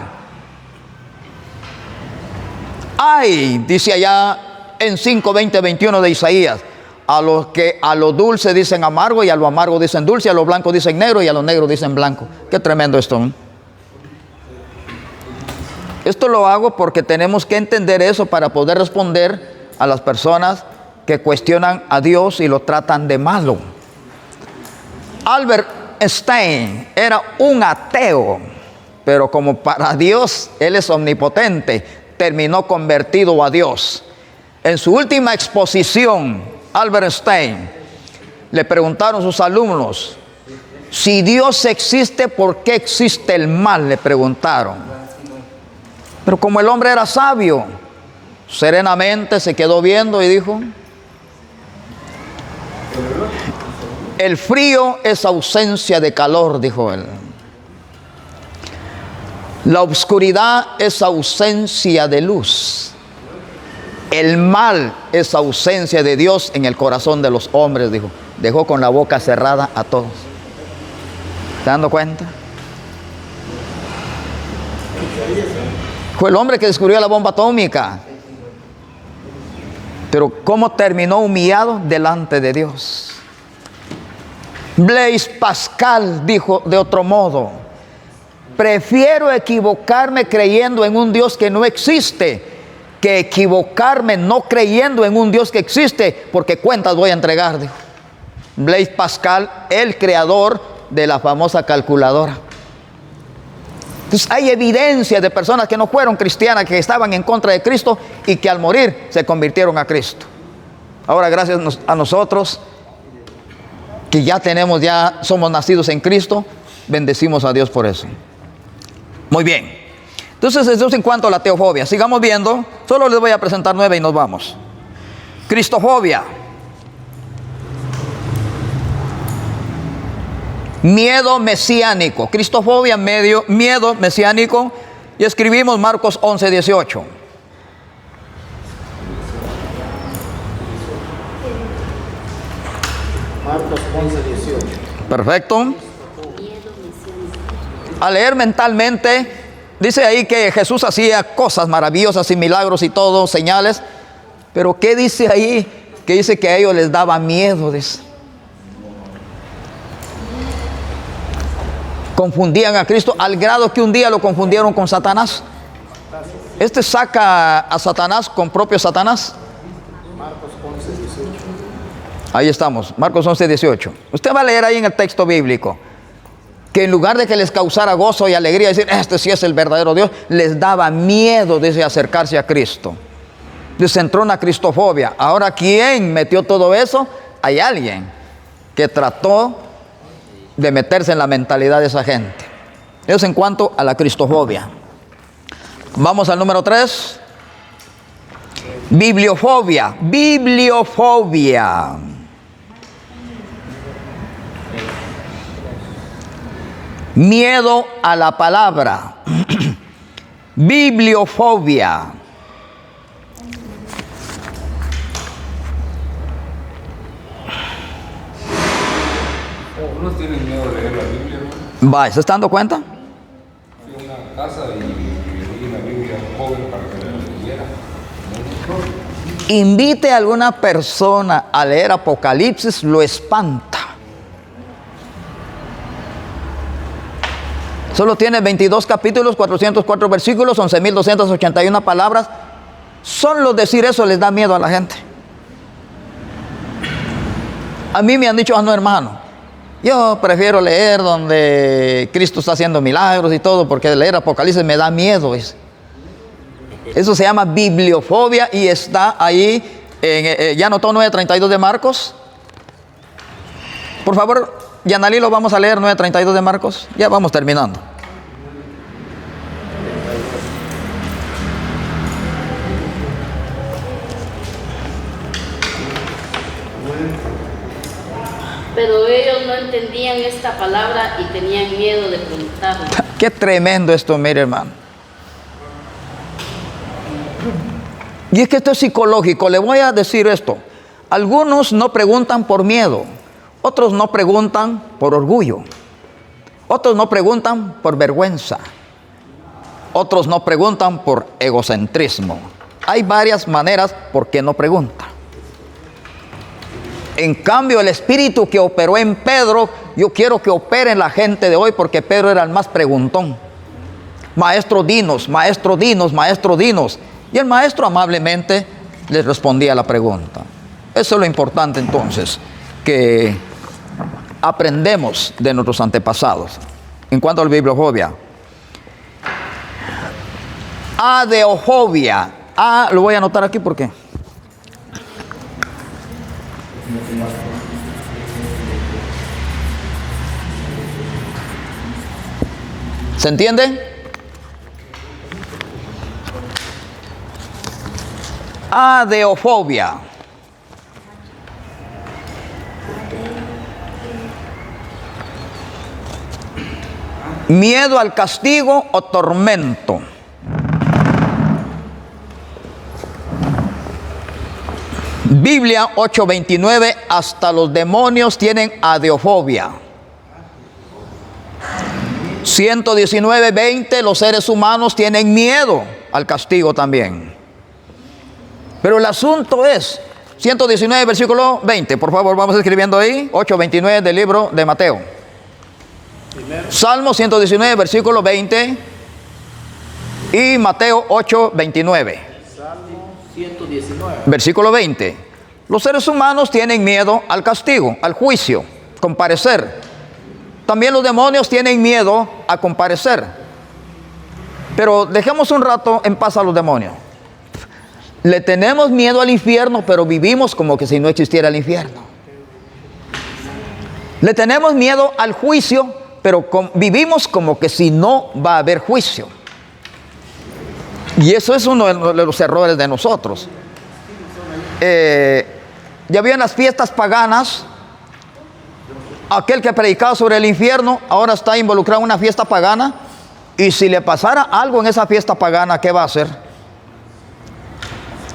Ay, dice allá en 5:20-21 de Isaías, a los que a lo dulce dicen amargo y a lo amargo dicen dulce, a lo blanco dicen negro y a lo negro dicen blanco. Qué tremendo esto, ¿no? Esto lo hago porque tenemos que entender eso para poder responder a las personas que cuestionan a Dios y lo tratan de malo. Albert Einstein era un ateo, pero como para Dios Él es omnipotente, terminó convertido a Dios. En su última exposición, Albert Einstein, le preguntaron sus alumnos, si Dios existe, ¿por qué existe el mal?, le preguntaron. Pero como el hombre era sabio, serenamente se quedó viendo y dijo, el frío es ausencia de calor, dijo él. La oscuridad es ausencia de luz. El mal es ausencia de Dios en el corazón de los hombres, dijo. Dejó con la boca cerrada a todos. ¿Te dando cuenta? Fue el hombre que descubrió la bomba atómica. Pero ¿cómo terminó? Humillado delante de Dios. Blaise Pascal dijo de otro modo: prefiero equivocarme creyendo en un Dios que no existe, que equivocarme no creyendo en un Dios que existe, porque cuentas voy a entregar, dijo Blaise Pascal, el creador de la famosa calculadora. Entonces hay evidencia de personas que no fueron cristianas, que estaban en contra de Cristo y que al morir se convirtieron a Cristo. Ahora, gracias a nosotros que ya somos nacidos en Cristo, bendecimos a Dios por eso. Muy bien. Entonces, eso es en cuanto a la teofobia. Sigamos viendo. Solo les voy a presentar 9 y nos vamos. Cristofobia. Miedo mesiánico. Cristofobia, miedo mesiánico. Y escribimos Marcos 11, 18. Marcos 11, 18. Perfecto. Al leer mentalmente, dice ahí que Jesús hacía cosas maravillosas y milagros y todo, señales. Pero ¿qué dice ahí? Que dice que a ellos les daba miedo, dice. Confundían a Cristo al grado que un día lo confundieron con Satanás. Este saca a Satanás con propio Satanás. Marcos 11, 18. Ahí estamos, Marcos 11, 18. Usted va a leer ahí en el texto bíblico que en lugar de que les causara gozo y alegría, decir, este sí es el verdadero Dios, les daba miedo de acercarse a Cristo. Les entró una cristofobia. Ahora, ¿quién metió todo eso? Hay alguien que trató de meterse en la mentalidad de esa gente. Eso es en cuanto a la cristofobia. Vamos al número 3. Bibliofobia. Bibliofobia. Miedo a la palabra. Bibliofobia. Algunos tienen miedo de leer la Biblia, ¿no? Va, ¿se está dando cuenta? Fui a una casa y leí la Biblia a un joven para que la leyera. Invite a alguna persona a leer Apocalipsis, lo espanta. Solo tiene 22 capítulos, 404 versículos, 11.281 palabras. Solo decir eso les da miedo a la gente. A mí me han dicho, no, hermano, yo prefiero leer donde Cristo está haciendo milagros y todo, porque leer Apocalipsis me da miedo. Eso se llama bibliofobia y está ahí, ¿ya anotó 9:32 de Marcos? Por favor, Yanalí, lo vamos a leer, 9:32 de Marcos. Ya vamos terminando. Pero ellos no entendían esta palabra y tenían miedo de preguntarla. Qué tremendo esto, mire, hermano. Y es que esto es psicológico. Le voy a decir esto. Algunos no preguntan por miedo. Otros no preguntan por orgullo. Otros no preguntan por vergüenza. Otros no preguntan por egocentrismo. Hay varias maneras por qué no preguntan. En cambio, el espíritu que operó en Pedro, yo quiero que opere en la gente de hoy, porque Pedro era el más preguntón. Maestro, dinos, maestro, dinos, maestro, dinos. Y el maestro amablemente les respondía a la pregunta. Eso es lo importante entonces, que aprendemos de nuestros antepasados. En cuanto a la bibliofobia. Adeofobia. Lo voy a anotar aquí porque... ¿Se entiende? Adeofobia. Miedo al castigo o tormento. Biblia 8:29, hasta los demonios tienen adeofobia. 119:20, los seres humanos tienen miedo. al castigo también. Pero el asunto es, 119, versículo 20, por favor, vamos escribiendo ahí, 8:29 del libro de Mateo. Salmo 119, versículo 20 y Mateo 8:29. Salmo 119. Versículo 20. Los seres humanos tienen miedo al castigo, al juicio, comparecer. También los demonios tienen miedo a comparecer. Pero dejemos un rato en paz a los demonios. Le tenemos miedo al infierno, pero vivimos como que si no existiera el infierno. Le tenemos miedo al juicio, pero vivimos como que si no va a haber juicio. Y eso es uno de los errores de nosotros. Ya habían las fiestas paganas. Aquel que predicaba sobre el infierno ahora está involucrado en una fiesta pagana. Y si le pasara algo en esa fiesta pagana, ¿qué va a hacer?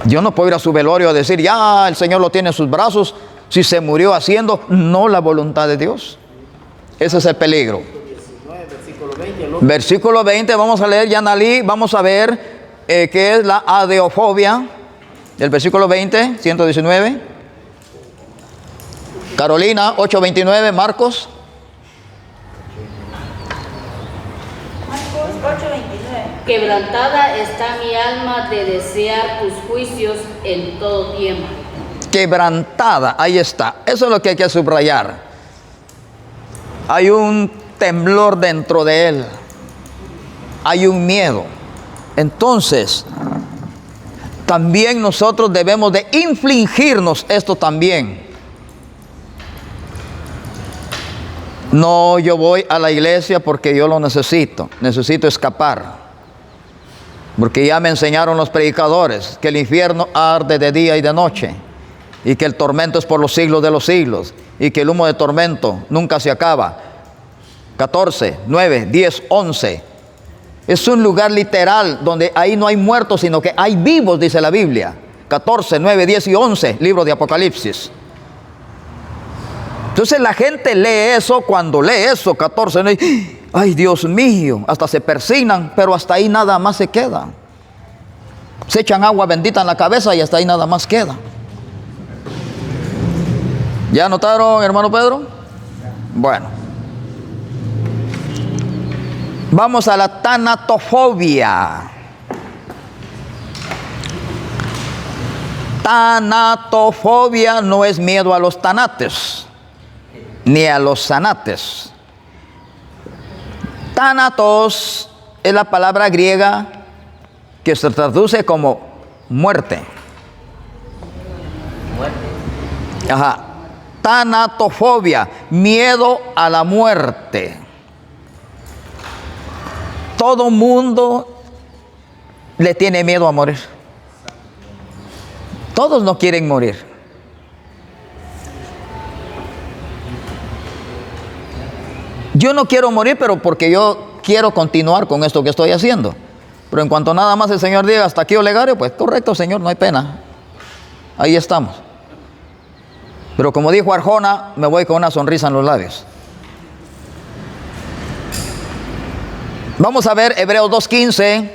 Yo no puedo ir a su velorio a decir, ya el Señor lo tiene en sus brazos, si se murió haciendo no la voluntad de Dios. Ese es el peligro. 19, versículo 20, el otro. Versículo 20, vamos a leer, Yanalí, vamos a ver qué es la adeofobia. El versículo 20, 119. Carolina, 8:29, Marcos. Marcos 8:29. Quebrantada está mi alma de desear tus juicios en todo tiempo. Quebrantada, ahí está. Eso es lo que hay que subrayar. Hay un temblor dentro de él. Hay un miedo. Entonces, también nosotros debemos de infligirnos esto también. No, yo voy a la iglesia porque yo lo necesito. Necesito escapar. Porque ya me enseñaron los predicadores que el infierno arde de día y de noche. Y que el tormento es por los siglos de los siglos. Y que el humo de tormento nunca se acaba. 14, 9, 10, 11. Es un lugar literal donde ahí no hay muertos, sino que hay vivos, dice la Biblia. 14, 9, 10 y 11, libro de Apocalipsis. Entonces la gente lee eso, cuando lee eso, 14, 9, ay Dios mío, hasta se persignan, pero hasta ahí nada más se queda. Se echan agua bendita en la cabeza y hasta ahí nada más queda. ¿Ya notaron, hermano Pedro? Bueno. Vamos a la tanatofobia. Tanatofobia no es miedo a los tanates, ni a los zanates. Thanatos es la palabra griega que se traduce como muerte. Muerte. Ajá. Tanatofobia, miedo a la muerte. Todo mundo le tiene miedo a morir. Todos no quieren morir. Yo no quiero morir, pero porque yo quiero continuar con esto que estoy haciendo. Pero en cuanto nada más el Señor diga hasta aquí Olegario, pues correcto, Señor, no hay pena. Ahí estamos. Pero como dijo Arjona, me voy con una sonrisa en los labios. Vamos a ver Hebreos 2:15.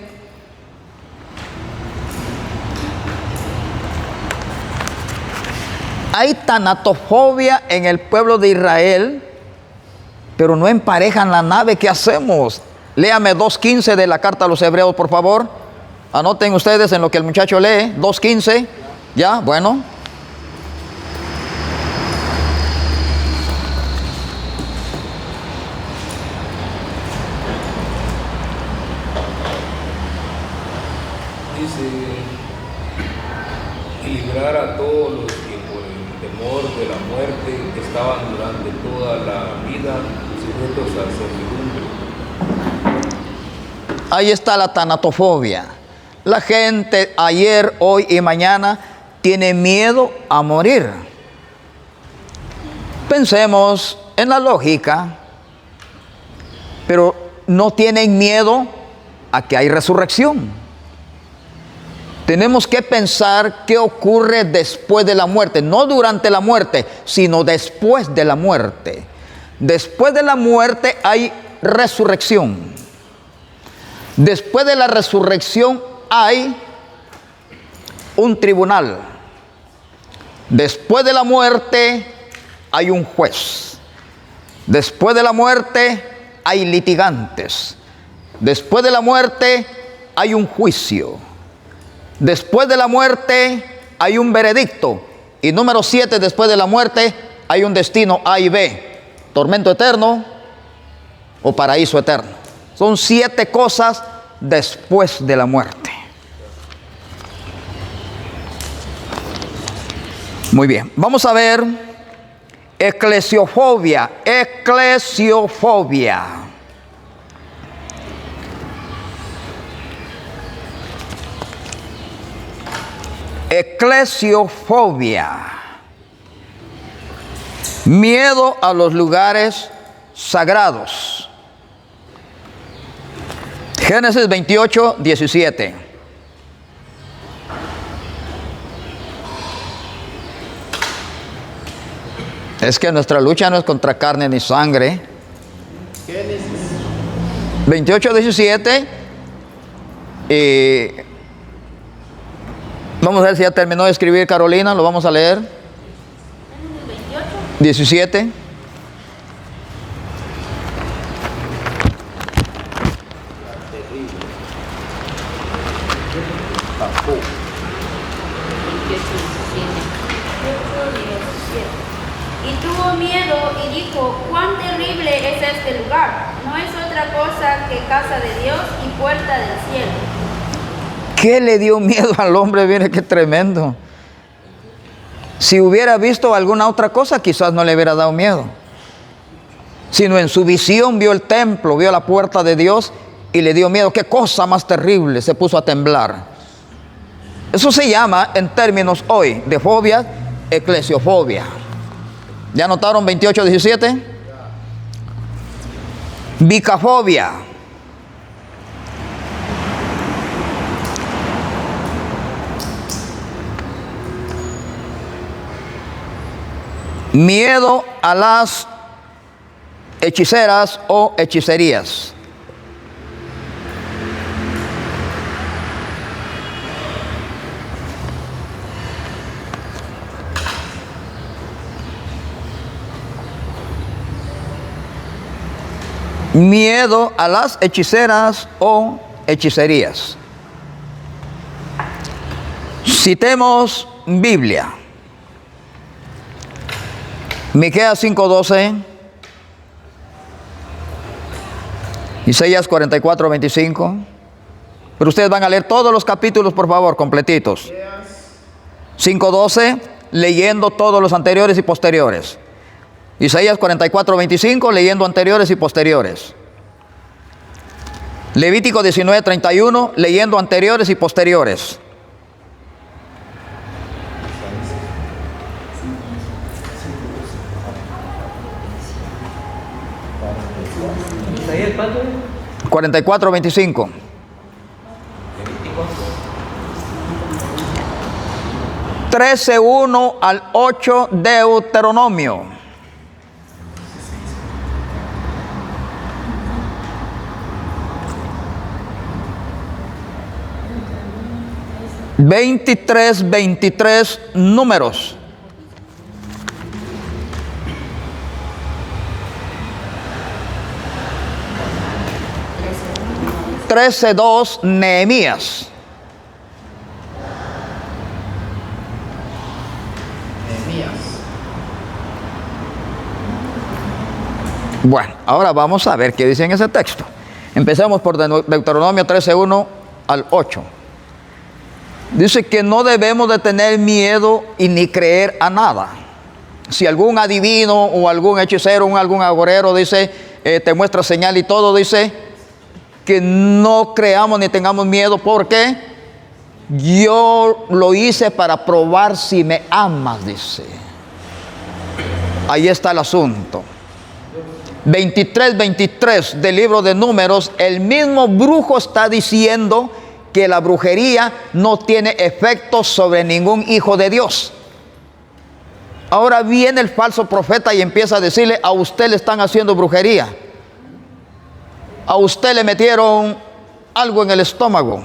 Hay tanatofobia en el pueblo de Israel, pero no emparejan la nave. ¿Qué hacemos? Léame 2:15 de la carta a los Hebreos, por favor. Anoten ustedes en lo que el muchacho lee. 2:15. ¿Ya? Bueno. Dice, y librar a todos los que por el temor de la muerte estaban durante toda la vida sujetos a servidumbre. Ahí está la tanatofobia. La gente ayer, hoy y mañana tiene miedo a morir. Pensemos en la lógica, pero no tienen miedo a que hay resurrección. Tenemos que pensar qué ocurre después de la muerte, no durante la muerte, sino después de la muerte. Después de la muerte hay resurrección. Después de la resurrección hay un tribunal. Después de la muerte hay un juez. Después de la muerte hay litigantes. Después de la muerte hay un juicio. Después de la muerte hay un veredicto. Y número 7, después de la muerte hay un destino A y B. Tormento eterno o paraíso eterno. Son 7 cosas después de la muerte. Muy bien, vamos a ver eclesiofobia. Eclesiofobia. Eclesiofobia. Miedo a los lugares sagrados. Génesis 28, 17. Es que nuestra lucha no es contra carne ni sangre. Génesis 28, 17. Y vamos a ver si ya terminó de escribir Carolina. Lo vamos a leer. 28. 17. Y tuvo miedo y dijo, cuán terrible es este lugar. No es otra cosa que casa de Dios y puerta del cielo. ¿Qué le dio miedo al hombre? Mire qué tremendo. Si hubiera visto alguna otra cosa, quizás no le hubiera dado miedo. Sino en su visión vio el templo, vio la puerta de Dios y le dio miedo. Qué cosa más terrible, se puso a temblar. Eso se llama, en términos hoy de fobia, eclesiofobia. ¿Ya notaron 28, 17? Bicafobia. Miedo a las hechiceras o hechicerías. Miedo a las hechiceras o hechicerías. Citemos Biblia. Miqueas 5:12, Isaías 44:25. Pero ustedes van a leer todos los capítulos, por favor, completitos. 5:12, leyendo todos los anteriores y posteriores. Isaías 44:25, leyendo anteriores y posteriores. Levítico 19:31, leyendo anteriores y posteriores. ¿Isaías cuánto? 44:25. 13:1 al 8, Deuteronomio. (23:23) Números. 13:2 Nehemías. Bueno, ahora vamos a ver qué dice en ese texto. Empecemos por Deuteronomio 13:1 al 8. Dice que no debemos de tener miedo y ni creer a nada. Si algún adivino o algún hechicero o algún agorero dice, te muestra señal y todo, dice que no creamos ni tengamos miedo, porque yo lo hice para probar si me amas, dice. Ahí está el asunto. 23:23 del libro de Números, el mismo brujo está diciendo que la brujería no tiene efecto sobre ningún hijo de Dios. Ahora viene el falso profeta y empieza a decirle, a usted le están haciendo brujería. A usted le metieron algo en el estómago.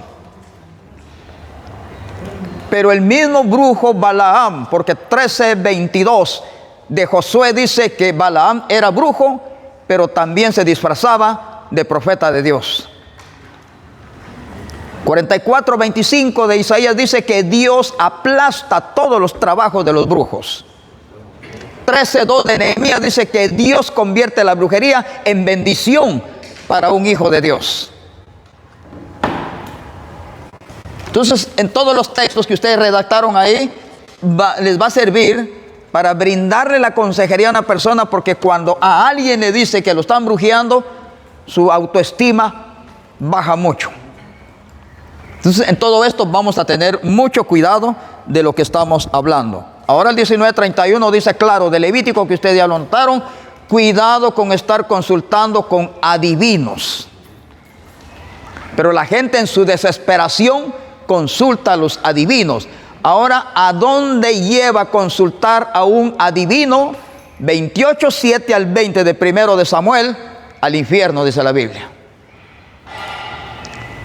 Pero el mismo brujo Balaam, porque 13:22 de Josué dice que Balaam era brujo, pero también se disfrazaba de profeta de Dios. 44:25 de Isaías dice que Dios aplasta todos los trabajos de los brujos. 13:2 de Nehemías dice que Dios convierte la brujería en bendición para un hijo de Dios. Entonces, en todos los textos que ustedes redactaron ahí, les va a servir para brindarle la consejería a una persona, porque cuando a alguien le dice que lo están brujeando, su autoestima baja mucho. Entonces, en todo esto vamos a tener mucho cuidado de lo que estamos hablando. Ahora el 19:31 dice claro, de Levítico, que ustedes ya lo notaron, cuidado con estar consultando con adivinos. Pero la gente en su desesperación consulta a los adivinos. Ahora, ¿a dónde lleva consultar a un adivino? 28:7 al 20 de 1 de Samuel, al infierno, dice la Biblia.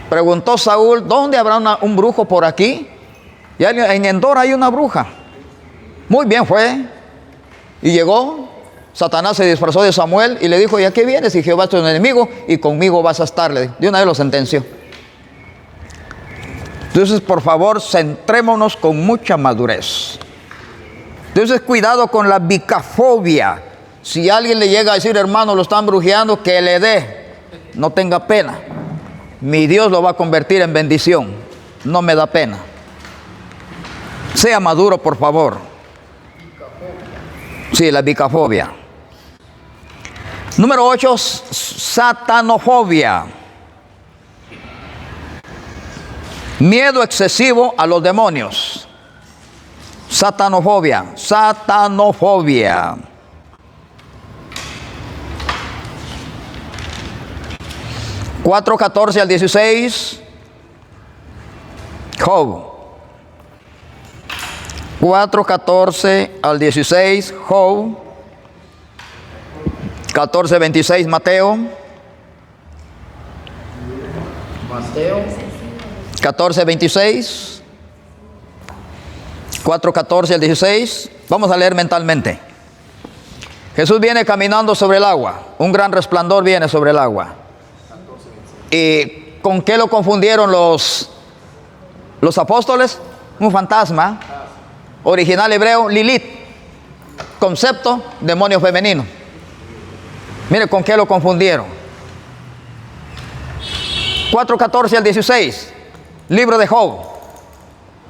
Preguntó Saúl, ¿dónde habrá un brujo por aquí? Y en Endor hay una bruja. Muy bien, fue. Y llegó, Satanás se disfrazó de Samuel y le dijo, ¿y a qué vienes? Y Jehová es tu enemigo y conmigo vas a estar. De una vez lo sentenció. Entonces, por favor, centrémonos con mucha madurez. Entonces, cuidado con la bicafobia. Si alguien le llega a decir, hermano, lo están brujeando, que le dé. No tenga pena. Mi Dios lo va a convertir en bendición. No me da pena. Sea maduro, por favor. Sí, la bicafobia. Número 8, satanofobia. Miedo excesivo a los demonios. Satanofobia. Satanofobia. Job 4:14 al 16. Job 4:14 al 16. Job 14:26. Mateo 14:26. 4:14 al 16. Vamos a leer mentalmente. Jesús viene caminando sobre el agua. Un gran resplandor viene sobre el agua. ¿Y con qué lo confundieron los apóstoles? Un fantasma. Original hebreo, Lilith. Concepto, demonio femenino. Mire con qué lo confundieron. 4:14 al 16. Libro de Job.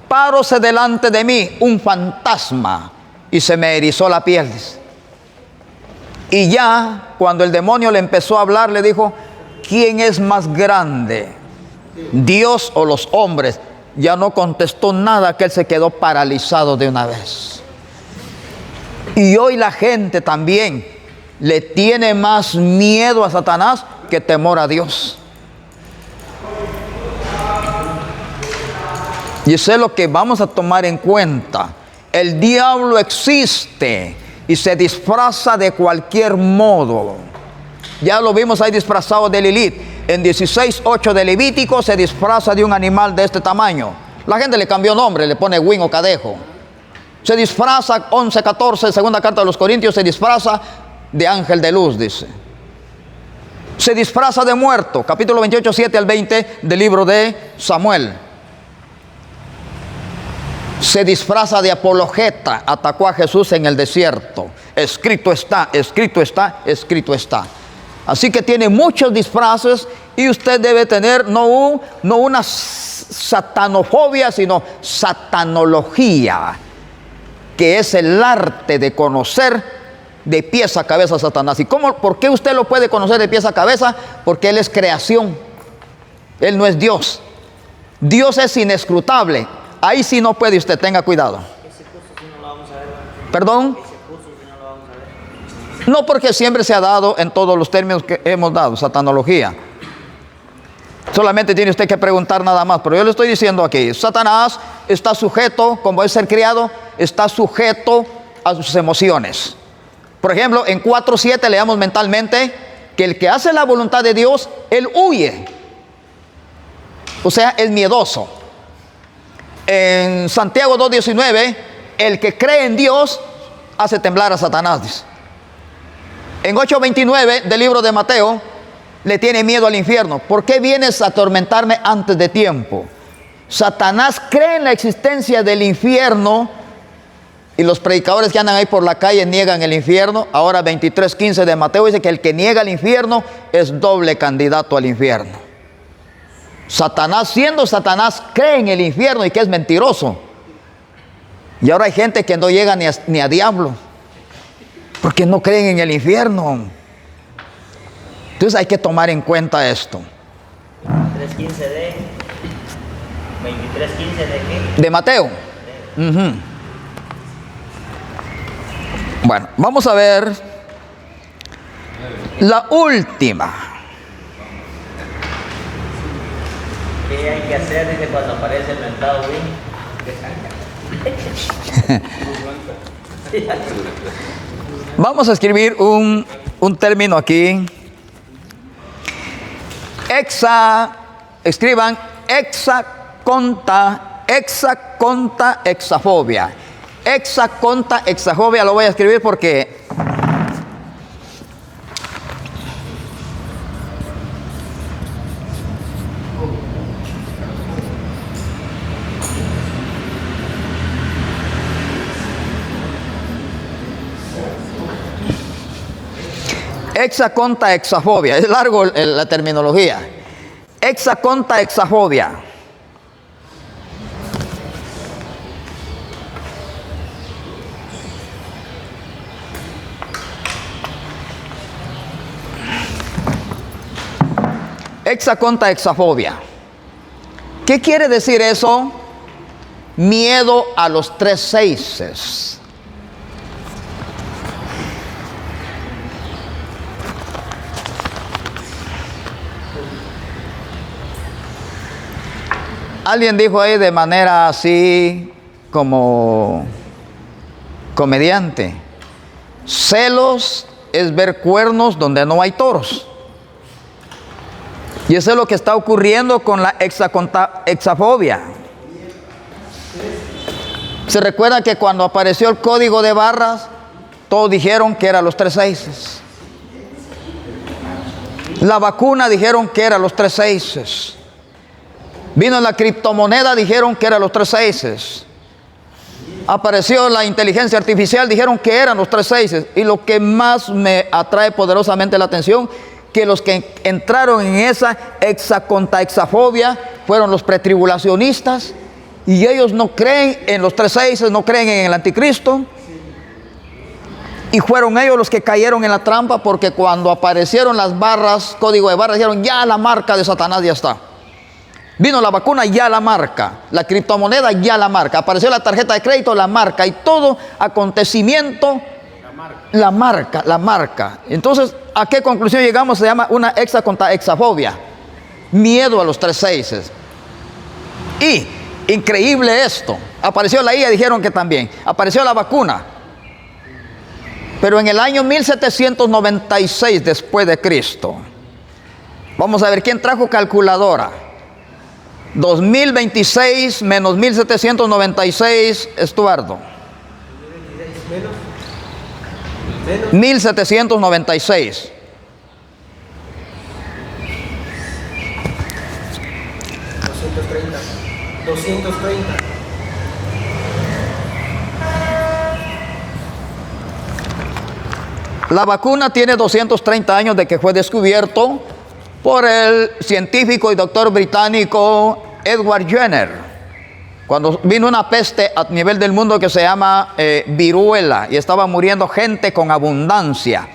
Paróse delante de mí un fantasma y se me erizó la piel. Y ya cuando el demonio le empezó a hablar, le dijo, ¿quién es más grande, Dios o los hombres? Ya no contestó nada, que él se quedó paralizado de una vez. Y hoy la gente también le tiene más miedo a Satanás que temor a Dios. Y eso es lo que vamos a tomar en cuenta. El diablo existe y se disfraza de cualquier modo. Ya lo vimos ahí disfrazado de Lilith. En 16:8 de Levítico se disfraza de un animal de este tamaño. La gente le cambió nombre, le pone Win o Cadejo. Se disfraza, 11:14, segunda carta de los Corintios, se disfraza de ángel de luz, dice. Se disfraza de muerto, capítulo 28, 7 al 20 del libro de Samuel. Se disfraza de apologeta, atacó a Jesús en el desierto. Escrito está, escrito está, escrito está. Así que tiene muchos disfraces y usted debe tener no una satanofobia, sino satanología, que es el arte de conocer de pies a cabeza a Satanás. ¿Y por qué usted lo puede conocer de pies a cabeza? Porque él es creación. Él no es Dios. Dios es inescrutable. Ahí sí no puede usted, tenga cuidado. Ese curso sí no lo vamos a ver. ¿Perdón? Ese curso sí no lo vamos a ver. No, porque siempre se ha dado en todos los términos que hemos dado, satanología. Solamente tiene usted que preguntar nada más, pero yo le estoy diciendo aquí, Satanás está sujeto, como es ser criado, está sujeto a sus emociones. Por ejemplo, en 4:7 leamos mentalmente que el que hace la voluntad de Dios, él huye. O sea, es miedoso. En Santiago 2:19, el que cree en Dios hace temblar a Satanás, dice. En 8:29 del libro de Mateo, le tiene miedo al infierno. ¿Por qué vienes a atormentarme antes de tiempo? Satanás cree en la existencia del infierno, y los predicadores que andan ahí por la calle niegan el infierno. Ahora 23:15 de Mateo dice que el que niega el infierno es doble candidato al infierno. Satanás, siendo Satanás, cree en el infierno y que es mentiroso. Y ahora hay gente que no llega ni a diablo, porque no creen en el infierno. Entonces hay que tomar en cuenta esto. 23:15 de... 23:15 de qué? De Mateo. Bueno, vamos a ver la última. ¿Qué hay que hacer? Dice cuando aparece el mentado Win. Vamos a escribir un término aquí. Escriban hexaconta, hexafobia. Hexaconta, hexafobia, lo voy a escribir porque hexaconta, hexafobia, es largo la terminología. Hexaconta, hexafobia. Hexaconta, hexafobia. ¿Qué quiere decir eso? Miedo a los 3 seises. Alguien dijo ahí de manera así como comediante: celos es ver cuernos donde no hay toros. Y eso es lo que está ocurriendo con la hexafobia. Se recuerda que cuando apareció el código de barras, todos dijeron que eran los 3 seises. La vacuna dijeron que eran los 3 seises. Vino la criptomoneda, dijeron que eran los 3 seises. Apareció la inteligencia artificial, dijeron que eran los 3 seises. Y lo que más me atrae poderosamente la atención, que los que entraron en esa hexaconta, hexafobia, fueron los pretribulacionistas, y ellos no creen en los 3 seises, no creen en el anticristo, y fueron ellos los que cayeron en la trampa, porque cuando aparecieron las barras, código de barras, dijeron: ya la marca de Satanás ya está. Vino la vacuna, ya la marca. La criptomoneda, ya la marca. Apareció la tarjeta de crédito, la marca. Y todo acontecimiento, la marca. Entonces, ¿a qué conclusión llegamos? Se llama una hexaconta, hexafobia. Miedo a los 3 seises. Y, increíble esto, apareció la IA, dijeron que también. Apareció la vacuna. Pero en el año 1796 después de Cristo, vamos a ver quién trajo calculadora. 2026 menos 1796, Estuardo. 1796. La vacuna tiene 230 años de que fue descubierto por el científico y doctor británico Edward Jenner, cuando vino una peste a nivel del mundo que se llama viruela, y estaba muriendo gente con abundancia.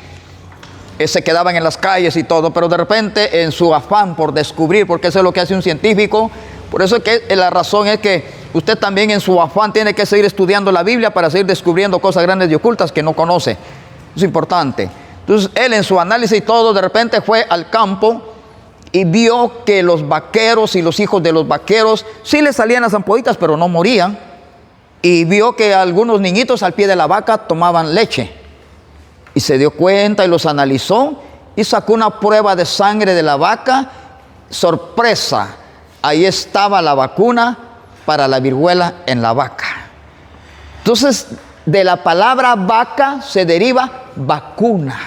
Se quedaban en las calles y todo, pero de repente, en su afán por descubrir, porque eso es lo que hace un científico, por eso es que la razón es que usted también en su afán tiene que seguir estudiando la Biblia para seguir descubriendo cosas grandes y ocultas que no conoce. Es importante. Entonces él, en su análisis y todo, de repente fue al campo y vio que los vaqueros y los hijos de los vaqueros sí les salían las ampollitas, pero no morían. Y vio que algunos niñitos al pie de la vaca tomaban leche. Y se dio cuenta y los analizó y sacó una prueba de sangre de la vaca. Sorpresa, ahí estaba la vacuna para la viruela en la vaca. Entonces, de la palabra vaca se deriva vacuna.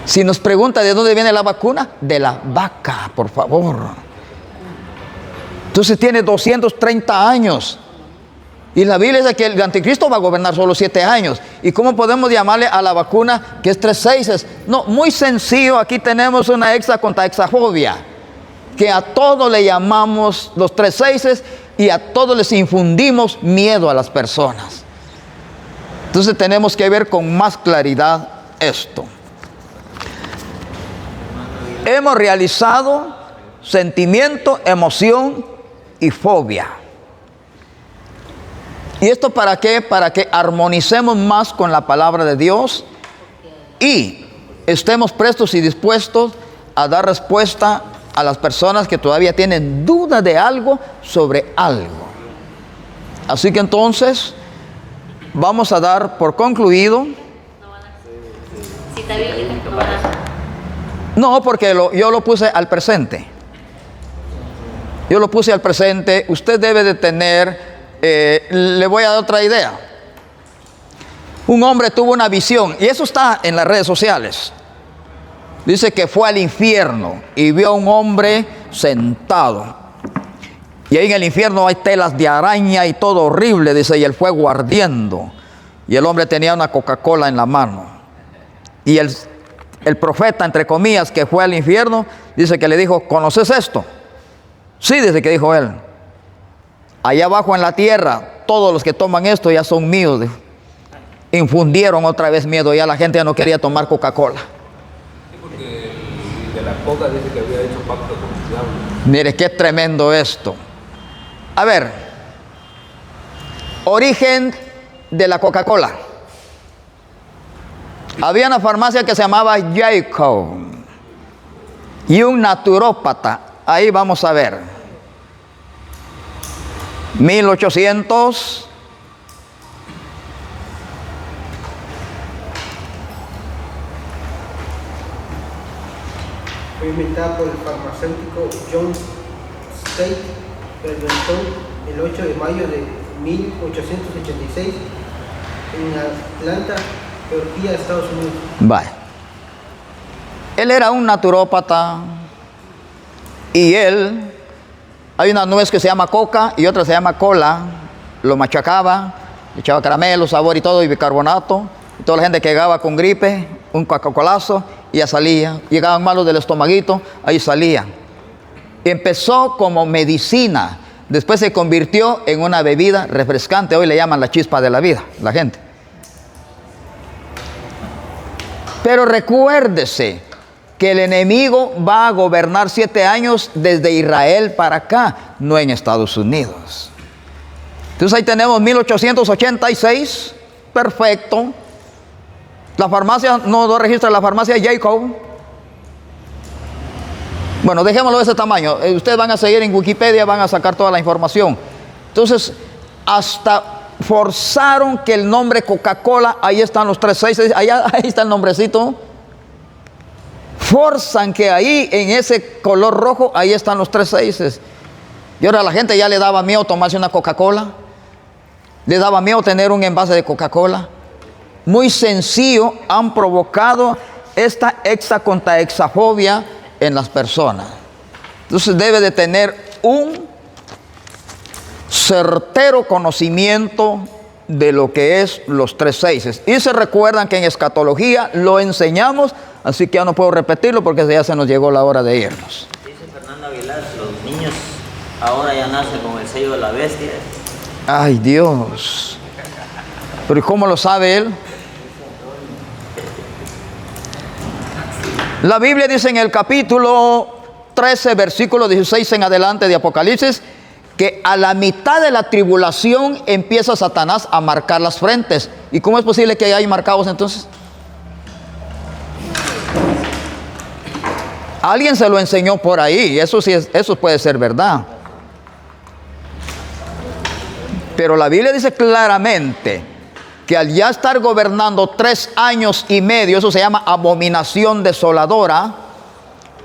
Si nos pregunta de dónde viene la vacuna, de la vaca, por favor. Entonces tiene 230 años. Y la Biblia dice que el anticristo va a gobernar solo 7 años. ¿Y cómo podemos llamarle a la vacuna que es 3 6? No, muy sencillo. Aquí tenemos una hexa contra hexafobia, que a todos le llamamos los 3 6 y a todos les infundimos miedo a las personas. Entonces tenemos que ver con más claridad esto. Hemos realizado sentimiento, emoción y fobia. ¿Y esto para qué? Para que armonicemos más con la palabra de Dios y estemos prestos y dispuestos a dar respuesta a las personas que todavía tienen duda de algo sobre algo. Así que entonces vamos a dar por concluido. Cita bíblica, no va a dar. No, porque yo lo puse al presente. Yo lo puse al presente. Usted debe de tener, le voy a dar otra idea. Un hombre tuvo una visión, y eso está en las redes sociales. Dice que fue al infierno y vio a un hombre sentado. Y ahí en el infierno hay telas de araña y todo horrible, dice, y el fuego ardiendo. Y el hombre tenía una Coca-Cola en la mano. Y el profeta, entre comillas, que fue al infierno, dice que le dijo, ¿conoces esto? Sí, dice que dijo él. Allá abajo en la tierra, todos los que toman esto ya son míos. Dijo. Infundieron otra vez miedo, ya la gente ya no quería tomar Coca-Cola. Sí, porque de la Coca dice que había hecho pacto con el diablo. Mire, qué tremendo esto. A ver, origen de la Coca-Cola. Había una farmacia que se llamaba Jacob y un naturópata. Ahí vamos a ver. 1800. Fue inventada por el farmacéutico John State Pemberton el 8 de mayo de 1886 en Atlanta, Georgia, Estados Unidos. Vale. Él era un naturópata y él, hay una nuez que se llama coca y otra se llama cola, lo machacaba, le echaba caramelo, sabor y todo, y bicarbonato, y toda la gente que llegaba con gripe, un Coca-Colazo, y ya salía. Llegaban malos del estomaguito, ahí salía. Empezó como medicina, después se convirtió en una bebida refrescante, hoy le llaman la chispa de la vida, la gente. Pero recuérdese que el enemigo va a gobernar 7 años desde Israel para acá, no en Estados Unidos. Entonces ahí tenemos 1886, perfecto. La farmacia, no registra la farmacia Jacob. Bueno, dejémoslo de ese tamaño. Ustedes van a seguir en Wikipedia, van a sacar toda la información. Entonces, hasta forzaron que el nombre Coca-Cola, ahí están los 3 6, ahí está el nombrecito. Forzan que ahí, en ese color rojo, ahí están los 3 6. Y ahora a la gente ya le daba miedo tomarse una Coca-Cola. Le daba miedo tener un envase de Coca-Cola. Muy sencillo, han provocado esta hexa contra hexafobia en las personas. Entonces debe de tener un certero conocimiento de lo que es los 3 6. Y se recuerdan que en escatología lo enseñamos, así que ya no puedo repetirlo porque ya se nos llegó la hora de irnos. Dice Fernando Aguilar, los niños ahora ya nacen con el sello de la bestia. Ay, Dios. ¿Pero cómo lo sabe él? La Biblia dice en el capítulo 13, versículo 16 en adelante de Apocalipsis, que a la mitad de la tribulación empieza Satanás a marcar las frentes. ¿Y cómo es posible que hay marcados entonces? Alguien se lo enseñó por ahí, eso sí, eso puede ser verdad. Pero la Biblia dice claramente que al ya estar gobernando 3 años y medio, eso se llama abominación desoladora,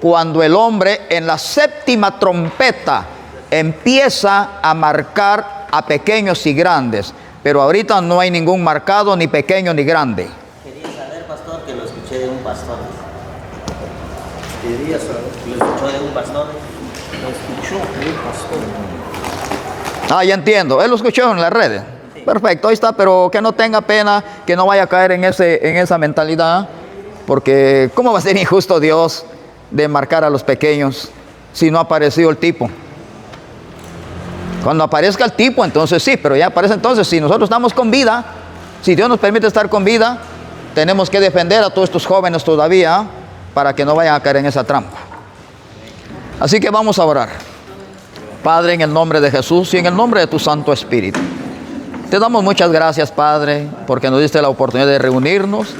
cuando el hombre en la séptima trompeta empieza a marcar a pequeños y grandes. Pero ahorita no hay ningún marcado, ni pequeño ni grande. Quería saber, pastor, que lo escuché de un pastor. Quería saber. ¿Lo escuchó de un pastor? Lo escuchó el pastor. Ah, ya entiendo. Él lo escuchó en las redes. Perfecto, ahí está, pero que no tenga pena, que no vaya a caer en esa mentalidad, porque ¿cómo va a ser injusto Dios de marcar a los pequeños si no ha aparecido el tipo? Cuando aparezca el tipo, entonces sí, pero ya aparece entonces. Si nosotros estamos con vida, si Dios nos permite estar con vida, tenemos que defender a todos estos jóvenes todavía para que no vayan a caer en esa trampa. Así que vamos a orar. Padre, en el nombre de Jesús y en el nombre de tu Santo Espíritu, te damos muchas gracias, Padre, porque nos diste la oportunidad de reunirnos.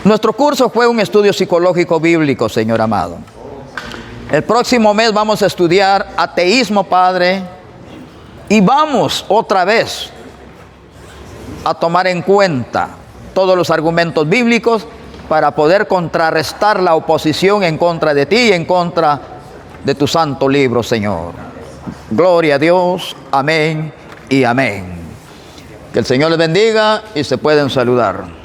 Nuestro curso fue un estudio psicológico bíblico, Señor amado. El próximo mes vamos a estudiar ateísmo, Padre, y vamos otra vez a tomar en cuenta todos los argumentos bíblicos para poder contrarrestar la oposición en contra de ti y en contra de tu santo libro, Señor. Gloria a Dios. Amén y amén. Que el Señor les bendiga y se pueden saludar.